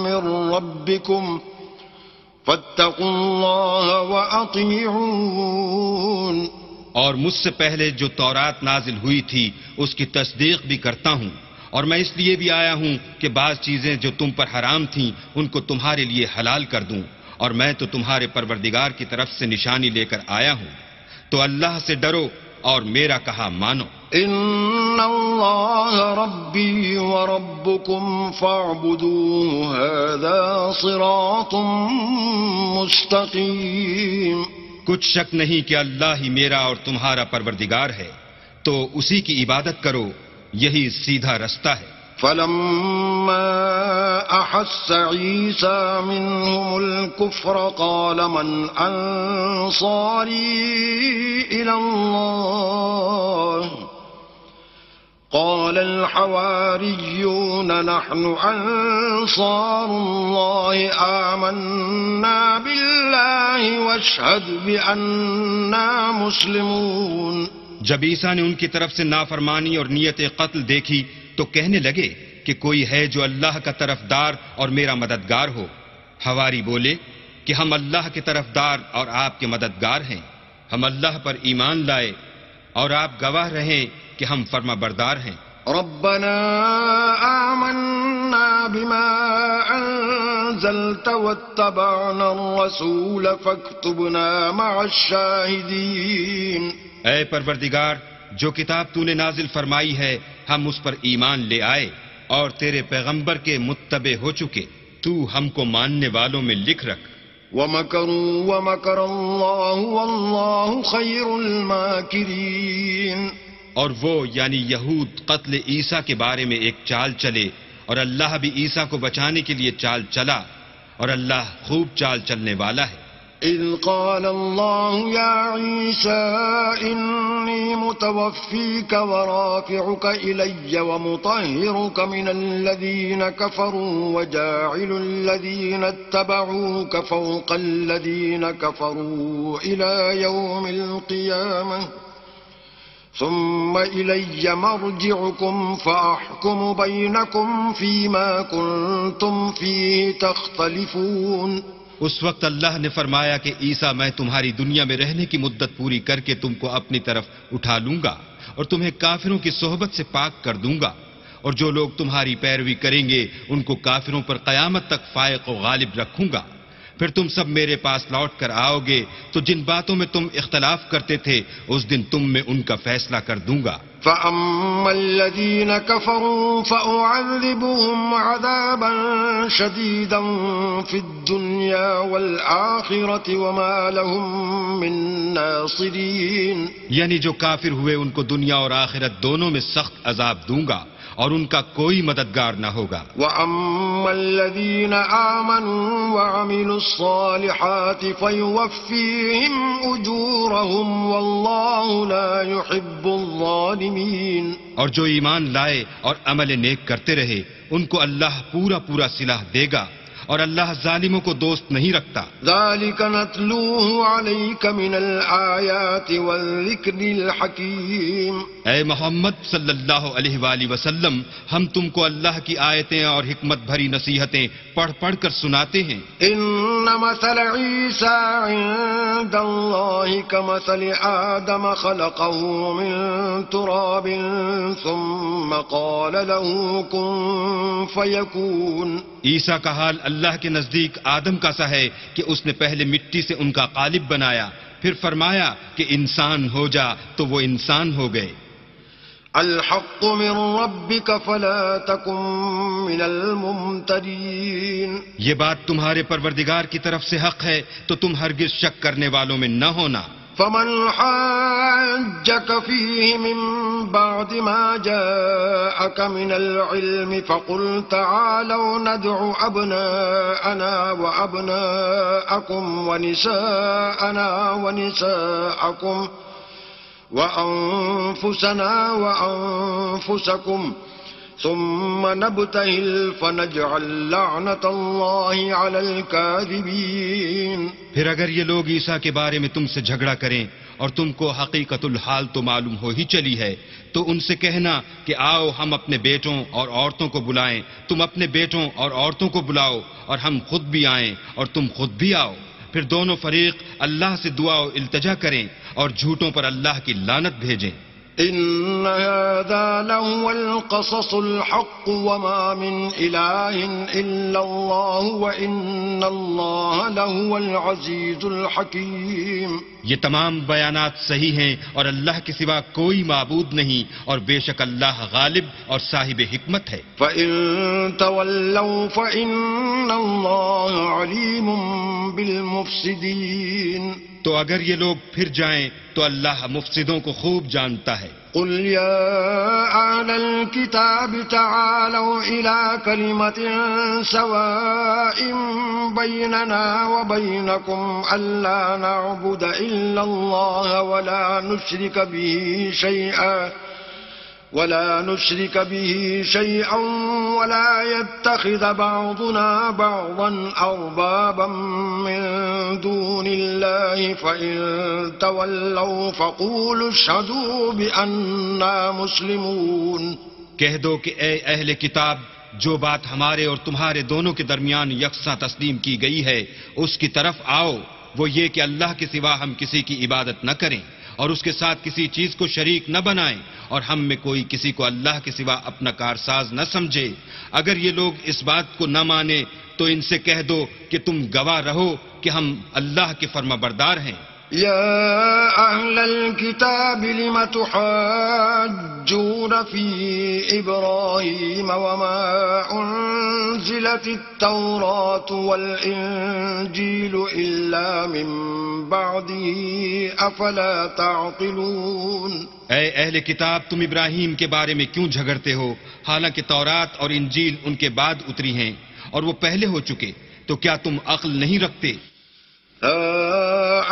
مِّن رَّبِّكُمْ فَاتَّقُوا اللَّهَ وَأَطِيعُونِ۔ اور مجھ سے پہلے جو تورات نازل ہوئی تھی اس کی تصدیق بھی کرتا ہوں، اور میں اس لیے بھی آیا ہوں کہ بعض چیزیں جو تم پر حرام تھیں ان کو تمہارے لیے حلال کر دوں، اور میں تو تمہارے پروردگار کی طرف سے نشانی لے کر آیا ہوں، تو اللہ سے ڈرو اور میرا کہا مانو۔ ان اللہ ربی وربکم فاعبدوه هذا صراط مستقیم۔ کچھ شک نہیں کہ اللہ ہی میرا اور تمہارا پروردگار ہے، تو اسی کی عبادت کرو، یہی سیدھا رستہ ہے۔ فلما احس عیسیٰ منهم الكفر قال من انصاری الى اللہ قال الحواریون نحن انصار اللہ آمنا باللہ واشہد بأننا مسلمون۔ جب عیسیٰ نے ان کی طرف سے نافرمانی اور نیت قتل دیکھی تو کہنے لگے کہ کوئی ہے جو اللہ کا طرفدار اور میرا مددگار ہو۔ حواری بولے کہ ہم اللہ کے طرفدار اور آپ کے مددگار ہیں، ہم اللہ پر ایمان لائے اور آپ گواہ رہیں کہ ہم فرما بردار ہیں۔ ربنا آمنا بما انزلت واتبعنا الرسول فاكتبنا مع الشاہدین۔ اے پروردگار، جو کتاب تو نے نازل فرمائی ہے ہم اس پر ایمان لے آئے اور تیرے پیغمبر کے متبع ہو چکے، تو ہم کو ماننے والوں میں لکھ رکھ۔ وَمَكَرُوا وَمَكَرَ اللَّهُ وَاللَّهُ خَيْرُ الْمَاكِرِينَ۔ اور وہ یعنی یہود قتل عیسیٰ کے بارے میں ایک چال چلے، اور اللہ بھی عیسیٰ کو بچانے کے لیے چال چلا، اور اللہ خوب چال چلنے والا ہے۔ اذ قال اللہ یا عیسیٰ انی متوفیک ورافعک الی ومطہرک من الذین کفروا وجاعل الذین اتبعوک فوق الذین کفروا الی یوم القیامہ ثم الی مرجعکم فاحکم بینکم فیما کنتم فیہ تختلفون۔ اس وقت اللہ نے فرمایا کہ عیسیٰ میں تمہاری دنیا میں رہنے کی مدت پوری کر کے تم کو اپنی طرف اٹھا لوں گا اور تمہیں کافروں کی صحبت سے پاک کر دوں گا، اور جو لوگ تمہاری پیروی کریں گے ان کو کافروں پر قیامت تک فائق و غالب رکھوں گا. پھر تم سب میرے پاس لوٹ کر آؤ گے تو جن باتوں میں تم اختلاف کرتے تھے اس دن تم میں ان کا فیصلہ کر دوں گا. فَأَمَّا الَّذِينَ كَفَرُوا فَأُعَذِّبُهُمْ عَذَابًا شَدِيدًا فِي الدُّنْيَا وَالْآخِرَةِ وَمَا لَهُم مِّن نَّاصِرِينَ. یعنی جو کافر ہوئے ان کو دنیا اور آخرت دونوں میں سخت عذاب دوں گا اور ان کا کوئی مددگار نہ ہوگا. وَأَمَّا الَّذِينَ آمَنُوا وَعَمِلُوا الصَّالِحَاتِ فَيُوَفِّيهِمْ أُجُورَهُمْ وَاللَّهُ لَا يُحِبُّ الظَّالِمِينَ. اور جو ایمان لائے اور عمل نیک کرتے رہے ان کو اللہ پورا پورا صلہ دے گا اور اللہ ظالموں کو دوست نہیں رکھتا. ذَلِكَ نَتْلُوهُ عَلَيْكَ مِنَ الْآيَاتِ وَالذِّكْرِ الْحَكِيمِ. اے محمد صلی اللہ علیہ وآلہ وسلم ہم تم کو اللہ کی آیتیں اور حکمت بھری نصیحتیں پڑھ پڑھ کر سناتے ہیں. إِنَّ مَثَلَ عِيسَىٰ عِندَ اللَّهِ كَمَثَلِ آدَمَ خَلَقَهُ مِن تُرَابٍ ثُمَّ قَالَ لَهُ كُن فَيَكُونُ. عیسیٰ کا حال اللہ کے نزدیک آدم کا سا ہے کہ اس نے پہلے مٹی سے ان کا قالب بنایا پھر فرمایا کہ انسان ہو جا تو وہ انسان ہو گئے. الحق من ربك فلا تكن من الممترين. یہ بات تمہارے پروردگار کی طرف سے حق ہے تو تم ہرگز شک کرنے والوں میں نہ ہونا. فمن حاجك فيه من بعد ما جاءك من العلم فقل تعالوا ندع أبناءنا وأبناءكم ونساءنا ونساءكم وأنفسنا وأنفسكم ثم نبتهل فنجعل لعنة الله على الكاذبين. پھر اگر یہ لوگ عیسیٰ کے بارے میں تم سے جھگڑا کریں اور تم کو حقیقت الحال تو معلوم ہو ہی چلی ہے تو ان سے کہنا کہ آؤ ہم اپنے بیٹوں اور عورتوں کو بلائیں, تم اپنے بیٹوں اور عورتوں کو بلاؤ اور ہم خود بھی آئیں اور تم خود بھی آؤ. پھر دونوں فریق اللہ سے دعا و التجا کریں اور جھوٹوں پر اللہ کی لعنت بھیجیں. إن هذا لهو القصص الحق وما من إله إلا الله وإن الله لهو العزيز الحكيم. یہ تمام بیانات صحیح ہیں اور اللہ کے سوا کوئی معبود نہیں اور بے شک اللہ غالب اور صاحب حکمت ہے. فَإِن تَوَلَّوْا فَإِنَّ اللَّهَ عَلِيمٌ بِالْمُفْسِدِينَ. تو اگر یہ لوگ پھر جائیں تو اللہ مفسدوں کو خوب جانتا ہے. قل يا أهل الكتاب تعالوا إلى كلمة سواء بيننا وبينكم ألا نعبد إلا الله ولا نشرك به شيئا ولا يتخذ بعضنا بعضا أربابا من دون الله فإن تولوا فقولوا اشهدوا بأننا مسلمون. کہہ دو کہ اے اہل کتاب جو بات ہمارے اور تمہارے دونوں کے درمیان یکساں تسلیم کی گئی ہے اس کی طرف آؤ. وہ یہ کہ اللہ کے سوا ہم کسی کی عبادت نہ کریں اور اس کے ساتھ کسی چیز کو شریک نہ بنائیں اور ہم میں کوئی کسی کو اللہ کے سوا اپنا کارساز نہ سمجھے. اگر یہ لوگ اس بات کو نہ مانے تو ان سے کہہ دو کہ تم گواہ رہو کہ ہم اللہ کے فرما بردار ہیں. يا أهل الكتاب لم تحاجون في إبراهيم وما أنزلت التوراة والإنجيل إلا من بعده أفلا تعقلون. اے اہل کتاب تم ابراہیم کے بارے میں کیوں جھگڑتے ہو حالانکہ تورات اور انجیل ان کے بعد اتری ہیں اور وہ پہلے ہو چکے, تو کیا تم عقل نہیں رکھتے؟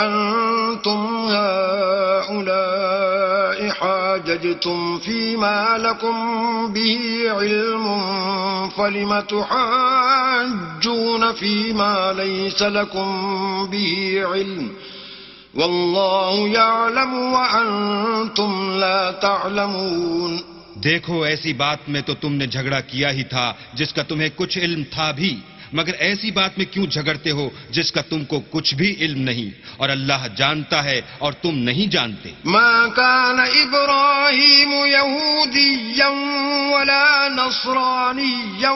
أنتم هؤلاء حاججتم فيما لكم به علم فلم تحاجون فيما ليس لكم به علم والله يعلم وأنتم لا تعلمون. دیکھو ایسی بات میں تو تم نے جھگڑا کیا ہی تھا جس کا تمہیں کچھ علم تھا بھی, مگر ایسی بات میں کیوں جھگڑتے ہو جس کا تم کو کچھ بھی علم نہیں، اور اللہ جانتا ہے اور تم نہیں جانتے۔ ما كان إبراهيم يهوديا ولا نصرانيا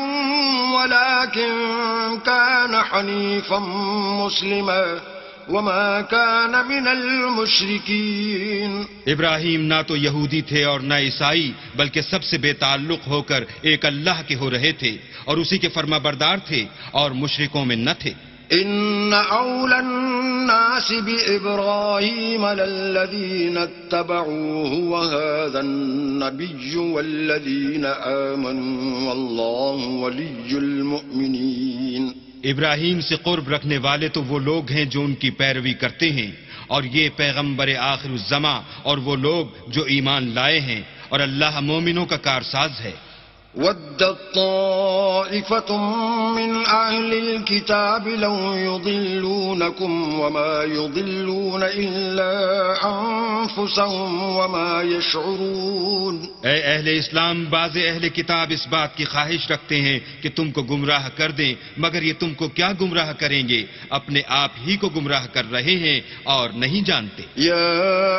ولكن كان حنيفا مسلما وما كان من المشركين۔ ابراہیم نہ تو یہودی تھے اور نہ عیسائی، بلکہ سب سے بے تعلق ہو کر ایک اللہ کے ہو رہے تھے اور اسی کے فرما بردار تھے اور مشرکوں میں نہ تھے۔ إن أولى الناس بإبراهيم للذين اتبعوه وهذا النبي والذين آمنوا والله ولي المؤمنين۔ ابراہیم سے قرب رکھنے والے تو وہ لوگ ہیں جو ان کی پیروی کرتے ہیں، اور یہ پیغمبر آخر الزماں اور وہ لوگ جو ایمان لائے ہیں، اور اللہ مومنوں کا کارساز ہے۔ ودت طائفة من أهل الكتاب لو يضلونكم وما يضلون إلا أنفسهم وما يشعرون۔ اے اہل اسلام، بعض اہل کتاب اس بات کی خواہش رکھتے ہیں کہ تم کو گمراہ کر دیں، مگر یہ تم کو کیا گمراہ کریں گے، اپنے آپ ہی کو گمراہ کر رہے ہیں اور نہیں جانتے۔ يا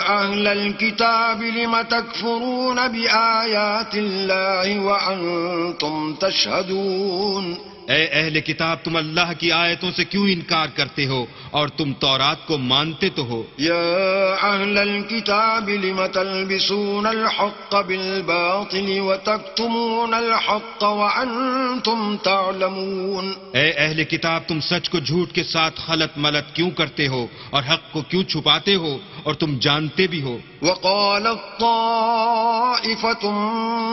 أهل الكتاب لم تكفرون بآيات الله وأنتم تشهدون۔ اے اہل کتاب، تم اللہ کی آیتوں سے کیوں انکار کرتے ہو اور تم تورات کو مانتے تو ہو۔ يا أهل الكتاب لم تلبسون الحق بالباطل وتكتمون الحق وأنتم تعلمون۔ اے اہل کتاب، تم سچ کو جھوٹ کے ساتھ خلط ملط کیوں کرتے ہو اور حق کو کیوں چھپاتے ہو اور تم جانتے بھی ہو۔ وقالت طائفة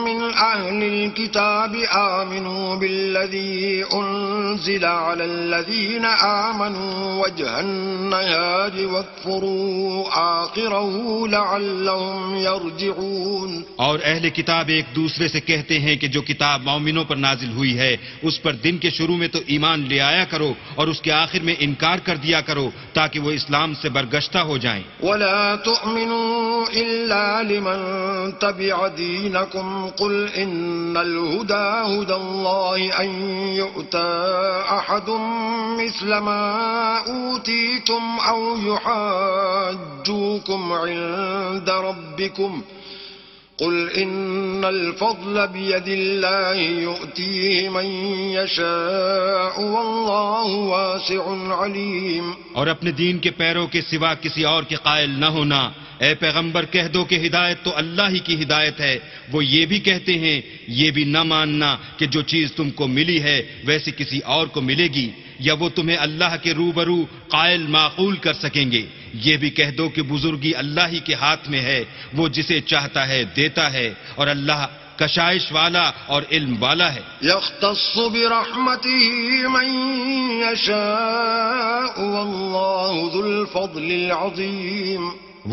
من أهل الكتاب آمنوا بالذي أنزل على الذين آمنوا وجه النهار واكفروا آخره لعلهم يرجعون۔ اور اہل کتاب ایک دوسرے سے کہتے ہیں کہ جو کتاب مومنوں پر نازل ہوئی ہے اس پر دن کے شروع میں تو ایمان لے آیا کرو اور اس کے آخر میں انکار کر دیا کرو تاکہ وہ اسلام سے برگشتہ ہو جائیں۔ ولا تؤمنوا إلا لمن تبع دينكم قل إن الهدى هدى الله أن يؤتى أحد مثل ما أوتيتم أو يحاجوكم عند ربكم قل إن الفضل بيد الله يؤتيه من يشاء والله واسع عليم۔ اور اپنے دین کے پیروں کے سوا کسی اور کے قائل نہ ہونا۔ اے پیغمبر کہہ دو کہ ہدایت تو اللہ ہی کی ہدایت ہے۔ وہ یہ بھی کہتے ہیں یہ بھی نہ ماننا کہ جو چیز تم کو ملی ہے ویسی کسی اور کو ملے گی، یا وہ تمہیں اللہ کے روبرو قائل معقول کر سکیں گے۔ یہ بھی کہہ دو کہ بزرگی اللہ ہی کے ہاتھ میں ہے، وہ جسے چاہتا ہے دیتا ہے، اور اللہ کشائش والا اور علم والا ہے۔ يختص برحمته من يشاء والله ذو الفضل العظيم۔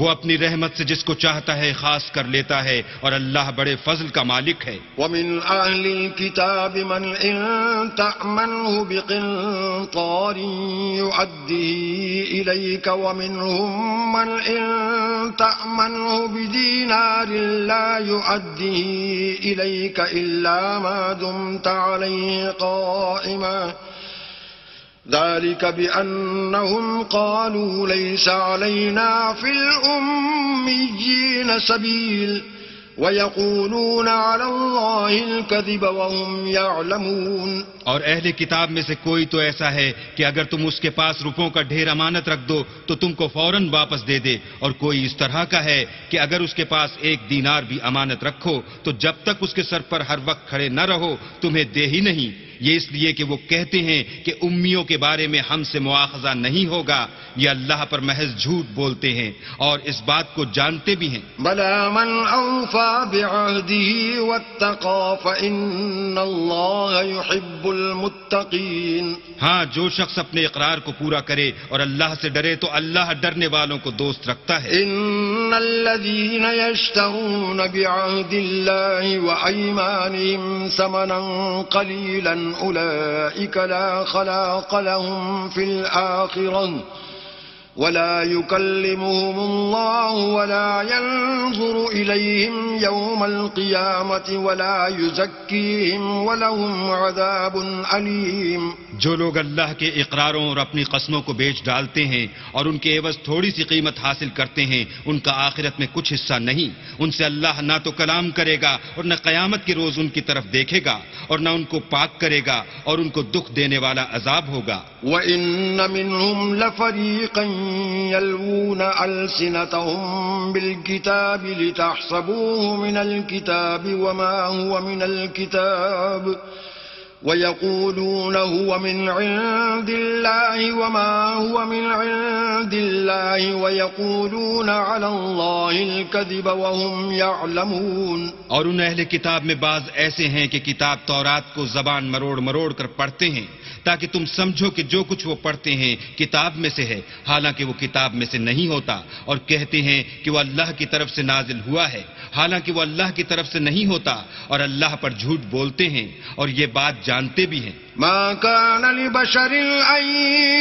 وہ اپنی رحمت سے جس کو چاہتا ہے خاص کر لیتا ہے اور اللہ بڑے فضل کا مالک ہے۔ ومن أهل الكتاب من إن تأمنه بقنطار يؤديه إليك ومنهم من إن تأمنه بدينار لا يؤديه إليك إلا ما دمت عليه قائما ذلك بأنهم قالوا ليس علينا في الأميين سبيل ويقولون على الله الكذب وهم يعلمون۔ اور اہل کتاب میں سے کوئی تو ایسا ہے کہ اگر تم اس کے پاس روپوں کا ڈھیر امانت رکھ دو تو تم کو فوراً واپس دے دے، اور کوئی اس طرح کا ہے کہ اگر اس کے پاس 1 دینار بھی امانت رکھو تو جب تک اس کے سر پر ہر وقت کھڑے نہ رہو تمہیں دے ہی نہیں۔ یہ اس لیے کہ وہ کہتے ہیں کہ امیوں کے بارے میں ہم سے مواخذہ نہیں ہوگا، یہ اللہ پر محض جھوٹ بولتے ہیں اور اس بات کو جانتے بھی ہیں۔ بلى من أوفى بعهده واتقى فإن الله يحب المتقين۔ ہاں، جو شخص اپنے اقرار کو پورا کرے اور اللہ سے ڈرے تو اللہ ڈرنے والوں کو دوست رکھتا ہے۔ إن الذين يشترون بعهد الله وأيمانهم ثمنا قليلا أولئك لا خلاق لهم في الآخرة ولا يكلمهم الله ولا ينظر إليهم يوم القيامة ولا يزكيهم ولهم عذاب أليم۔ جو لوگ اللہ کے اقراروں اور اپنی قسموں کو بیچ ڈالتے ہیں اور ان کے عوض تھوڑی سی قیمت حاصل کرتے ہیں ان کا آخرت میں کچھ حصہ نہیں. ان سے اللہ نہ تو کلام کرے گا اور نہ قیامت کے روز ان کی طرف دیکھے گا اور نہ ان کو پاک کرے گا اور ان کو دکھ دینے والا عذاب ہوگا. وَإِنَّ مِنْهُمْ لَفَرِيقًا يَلْوُونَ أَلْسِنَتَهُمْ بِالْكِتَابِ لِتَحْسَبُوهُ مِنَ الْكِتَابِ وَمَا هُوَ مِنَ الْكِتَابِ وَيَقُولُونَ هُوَ مِنْ عِنْدِ اللَّهِ وَمَا هُوَ مِنْ عِنْدِ اللَّهِ وَيَقُولُونَ عَلَى اللَّهِ الْكَذِبَ وَهُمْ يَعْلَمُونَ. اور ان اہل کتاب میں بعض ایسے ہیں کہ کتاب تورات کو زبان مروڑ مروڑ کر پڑھتے ہیں تاکہ تم سمجھو کہ جو کچھ وہ پڑھتے ہیں کتاب میں سے ہے، حالانکہ وہ کتاب میں سے نہیں ہوتا، اور کہتے ہیں کہ وہ اللہ کی طرف سے نازل ہوا ہے، حالانکہ وہ اللہ کی طرف سے نہیں ہوتا، اور اللہ پر جھوٹ بولتے ہیں اور یہ بات جانتے بھی ہیں. ما كان لبشر أن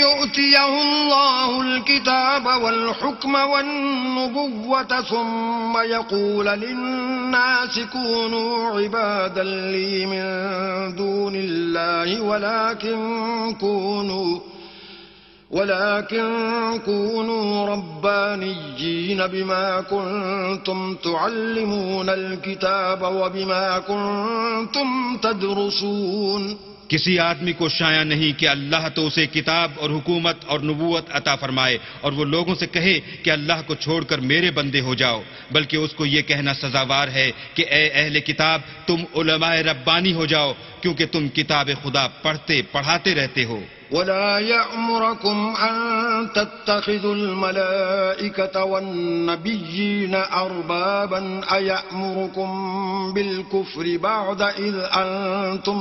يؤتيه الله الكتاب والحكم والنبوة ثم يقول للناس كونوا عبادا لي من دون الله ولكن كونوا ربانيين بما كنتم تعلمون الكتاب وبما كنتم تدرسون. کسی آدمی کو شایع نہیں کہ اللہ تو اسے کتاب اور حکومت اور نبوت عطا فرمائے اور وہ لوگوں سے کہے کہ اللہ کو چھوڑ کر میرے بندے ہو جاؤ، بلکہ اس کو یہ کہنا سزاوار ہے کہ اے اہل کتاب تم علماء ربانی ہو جاؤ کیونکہ تم کتاب خدا پڑھتے پڑھاتے رہتے ہو. ولا يأمركم أن تتخذوا الملائكة والنبيين أربابا أيأمركم بالكفر بعد إذ أنتم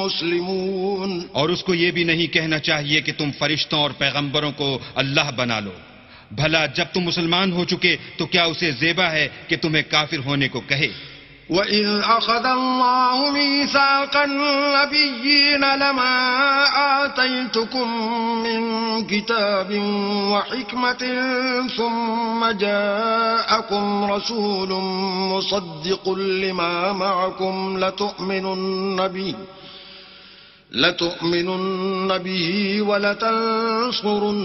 مسلمون. اور اس کو یہ بھی نہیں کہنا چاہیے کہ تم فرشتوں اور پیغمبروں کو اللہ بنا لو. بھلا جب تم مسلمان ہو چکے تو کیا اسے زیبا ہے کہ تمہیں کافر ہونے کو کہے. وَإِذْ أَخَذَ اللَّهُ مِيثَاقَ النَّبِيِّينَ لَمَا آتَيْتُكُم مِّن كِتَابٍ وَحِكْمَةٍ ثُمَّ جَاءَكُمْ رَسُولٌ مُّصَدِّقٌ لِّمَا مَعَكُمْ لَتُؤْمِنُنَّ بِهِ وَلَتَنصُرُنَّهُ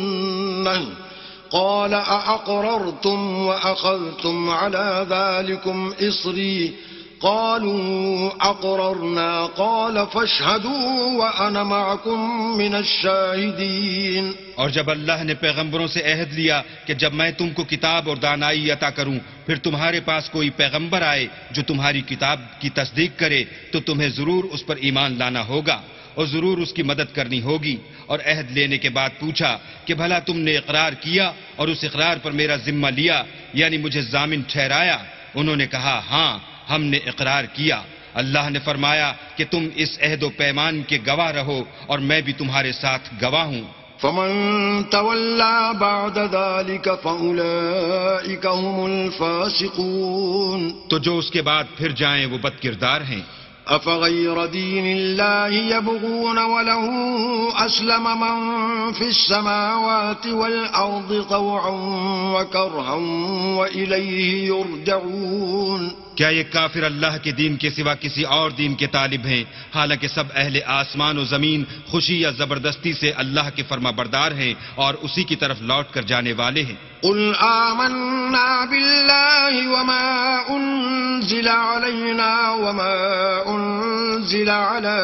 قال أأقررتم وأخذتم على ذلكم إصري قالوا أقررنا قال فاشهدوا وأنا معكم من الشاهدين. اور جب اللہ نے پیغمبروں سے عہد لیا کہ جب میں تم کو کتاب اور دانائی عطا کروں پھر تمہارے پاس کوئی پیغمبر آئے جو تمہاری کتاب کی تصدیق کرے تو تمہیں ضرور اس پر ایمان لانا ہوگا اور ضرور اس کی مدد کرنی ہوگی. اور عہد لینے کے بعد پوچھا کہ بھلا تم نے اقرار کیا اور اس اقرار پر میرا ذمہ لیا یعنی مجھے ضامن ٹھہرایا؟ انہوں نے کہا ہاں ہم نے اقرار کیا. اللہ نے فرمایا کہ تم اس عہد و پیمان کے گواہ رہو اور میں بھی تمہارے ساتھ گواہ ہوں. فمن تولى بعد ذلك فأولئك هم الفاسقون. تو جو اس کے بعد پھر جائیں وہ بد کردار ہیں. أفغير دين الله يبغون وله أسلم من في السماوات والأرض طوعا وكرها وإليه يرجعون. کیا یہ کافر اللہ کے دین کے سوا کسی اور دین کے طالب ہیں حالانکہ سب اہل آسمان و زمین خوشی یا زبردستی سے اللہ کے فرما بردار ہیں اور اسی کی طرف لوٹ کر جانے والے ہیں. قل آمنا بالله وما أنزل علينا وما أنزل على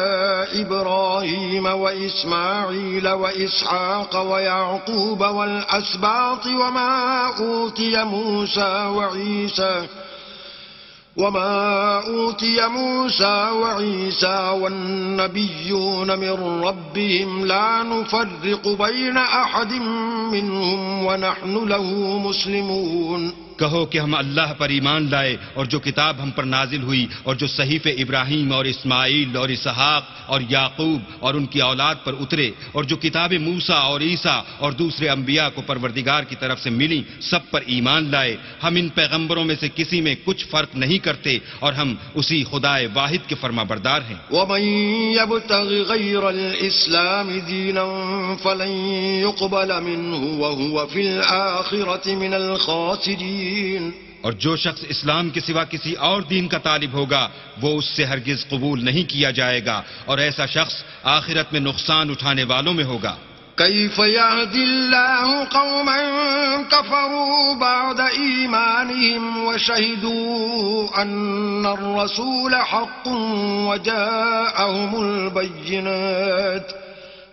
إبراهيم وإسماعيل وإسحاق ويعقوب والأسباط وما أوتي موسى وعيسى والنبيون من ربهم لا نفرق بين أحد منهم ونحن له مسلمون. کہو کہ ہم اللہ پر ایمان لائے اور جو کتاب ہم پر نازل ہوئی اور جو صحیفے ابراہیم اور اسماعیل اور اسحاق اور یعقوب اور ان کی اولاد پر اترے اور جو کتاب موسیٰ اور عیسیٰ اور دوسرے انبیاء کو پروردگار کی طرف سے ملی سب پر ایمان لائے. ہم ان پیغمبروں میں سے کسی میں کچھ فرق نہیں کرتے اور ہم اسی خدائے واحد کے فرما بردار ہیں. ومن يبتغ غير الإسلام دينا فلن يقبل منه وهو في الآخرة من الخاسرين. مبين. اور جو شخص اسلام کے سوا کسی اور دین کا طالب ہوگا وہ اس سے ہرگز قبول نہیں کیا جائے گا، اور ایسا شخص آخرت میں نقصان اٹھانے والوں میں ہوگا۔ كيف يهدي الله قوما كفروا بعد إيمانهم وشهدوا أن الرسول حق وجاءهم البينات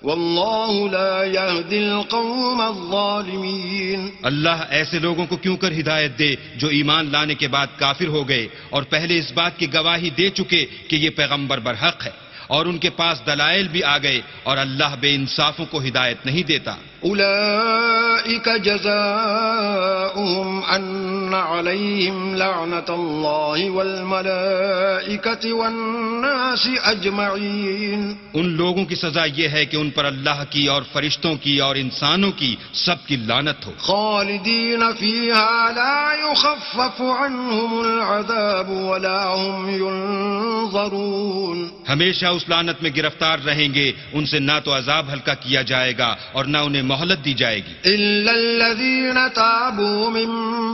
والله لا يهدي القوم الظالمين. اللہ ایسے لوگوں کو کیوں کر ہدایت دے جو ایمان لانے کے بعد کافر ہو گئے اور پہلے اس بات کی گواہی دے چکے کہ یہ پیغمبر برحق ہے، اور ان کے پاس دلائل بھی آ گئے، اور اللہ بے انصافوں کو ہدایت نہیں دیتا۔ أولئك جزاؤهم أن عليهم لعنة الله والملائكة والناس أجمعين. ان لوگوں کی سزا یہ ہے کہ ان پر اللہ کی اور فرشتوں کی اور انسانوں کی سب کی لعنت ہو۔ خالدين فيها لا يخفف عنهم العذاب ولا هم ينظرون. ہمیشہ اس لعنت میں گرفتار رہیں گے، ان سے نہ تو عذاب ہلکا کیا جائے گا اور نہ انہیں مہلت دی جائے گی۔ إلا الذين تابوا من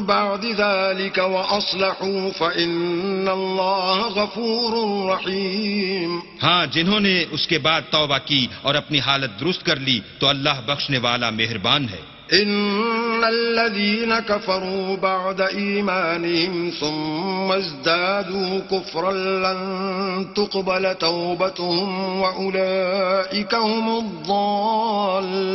بعد ذلك وأصلحوا فإن الله غفور رحيم. ہاں، جنہوں نے اس کے بعد توبہ کی اور اپنی حالت درست کر لی تو اللہ بخشنے والا مہربان ہے۔ إن الذين كفروا بعد إيمانهم ثم ازدادوا كفرا لن تقبل توبتهم وأولئك هم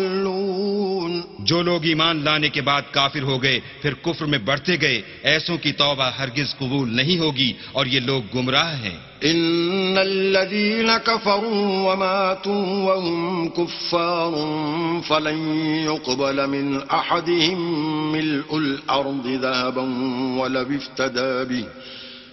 الضالون. جو لوگ ایمان لانے کے بعد کافر ہو گئے پھر کفر میں بڑھتے گئے، ایسوں کی توبہ ہرگز قبول نہیں ہوگی اور یہ لوگ گمراہ ہیں۔ إن الذين كفروا وماتوا وهم كفار فلن يقبل من أحدهم ملء الأرض ذهبا ولو افتدى به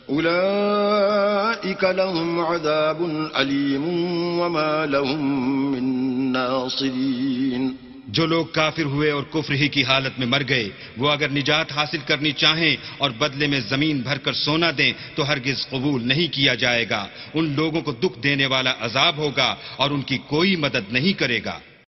أولئك لهم عذاب أليم وما لهم من ناصرين. جو لوگ کافر ہوئے اور کفر ہی کی حالت میں مر گئے، وہ اگر نجات حاصل کرنی چاہیں اور بدلے میں زمین بھر کر سونا دیں تو ہرگز قبول نہیں کیا جائے گا۔ ان لوگوں کو دکھ دینے والا عذاب ہوگا اور ان کی کوئی مدد نہیں کرے گا۔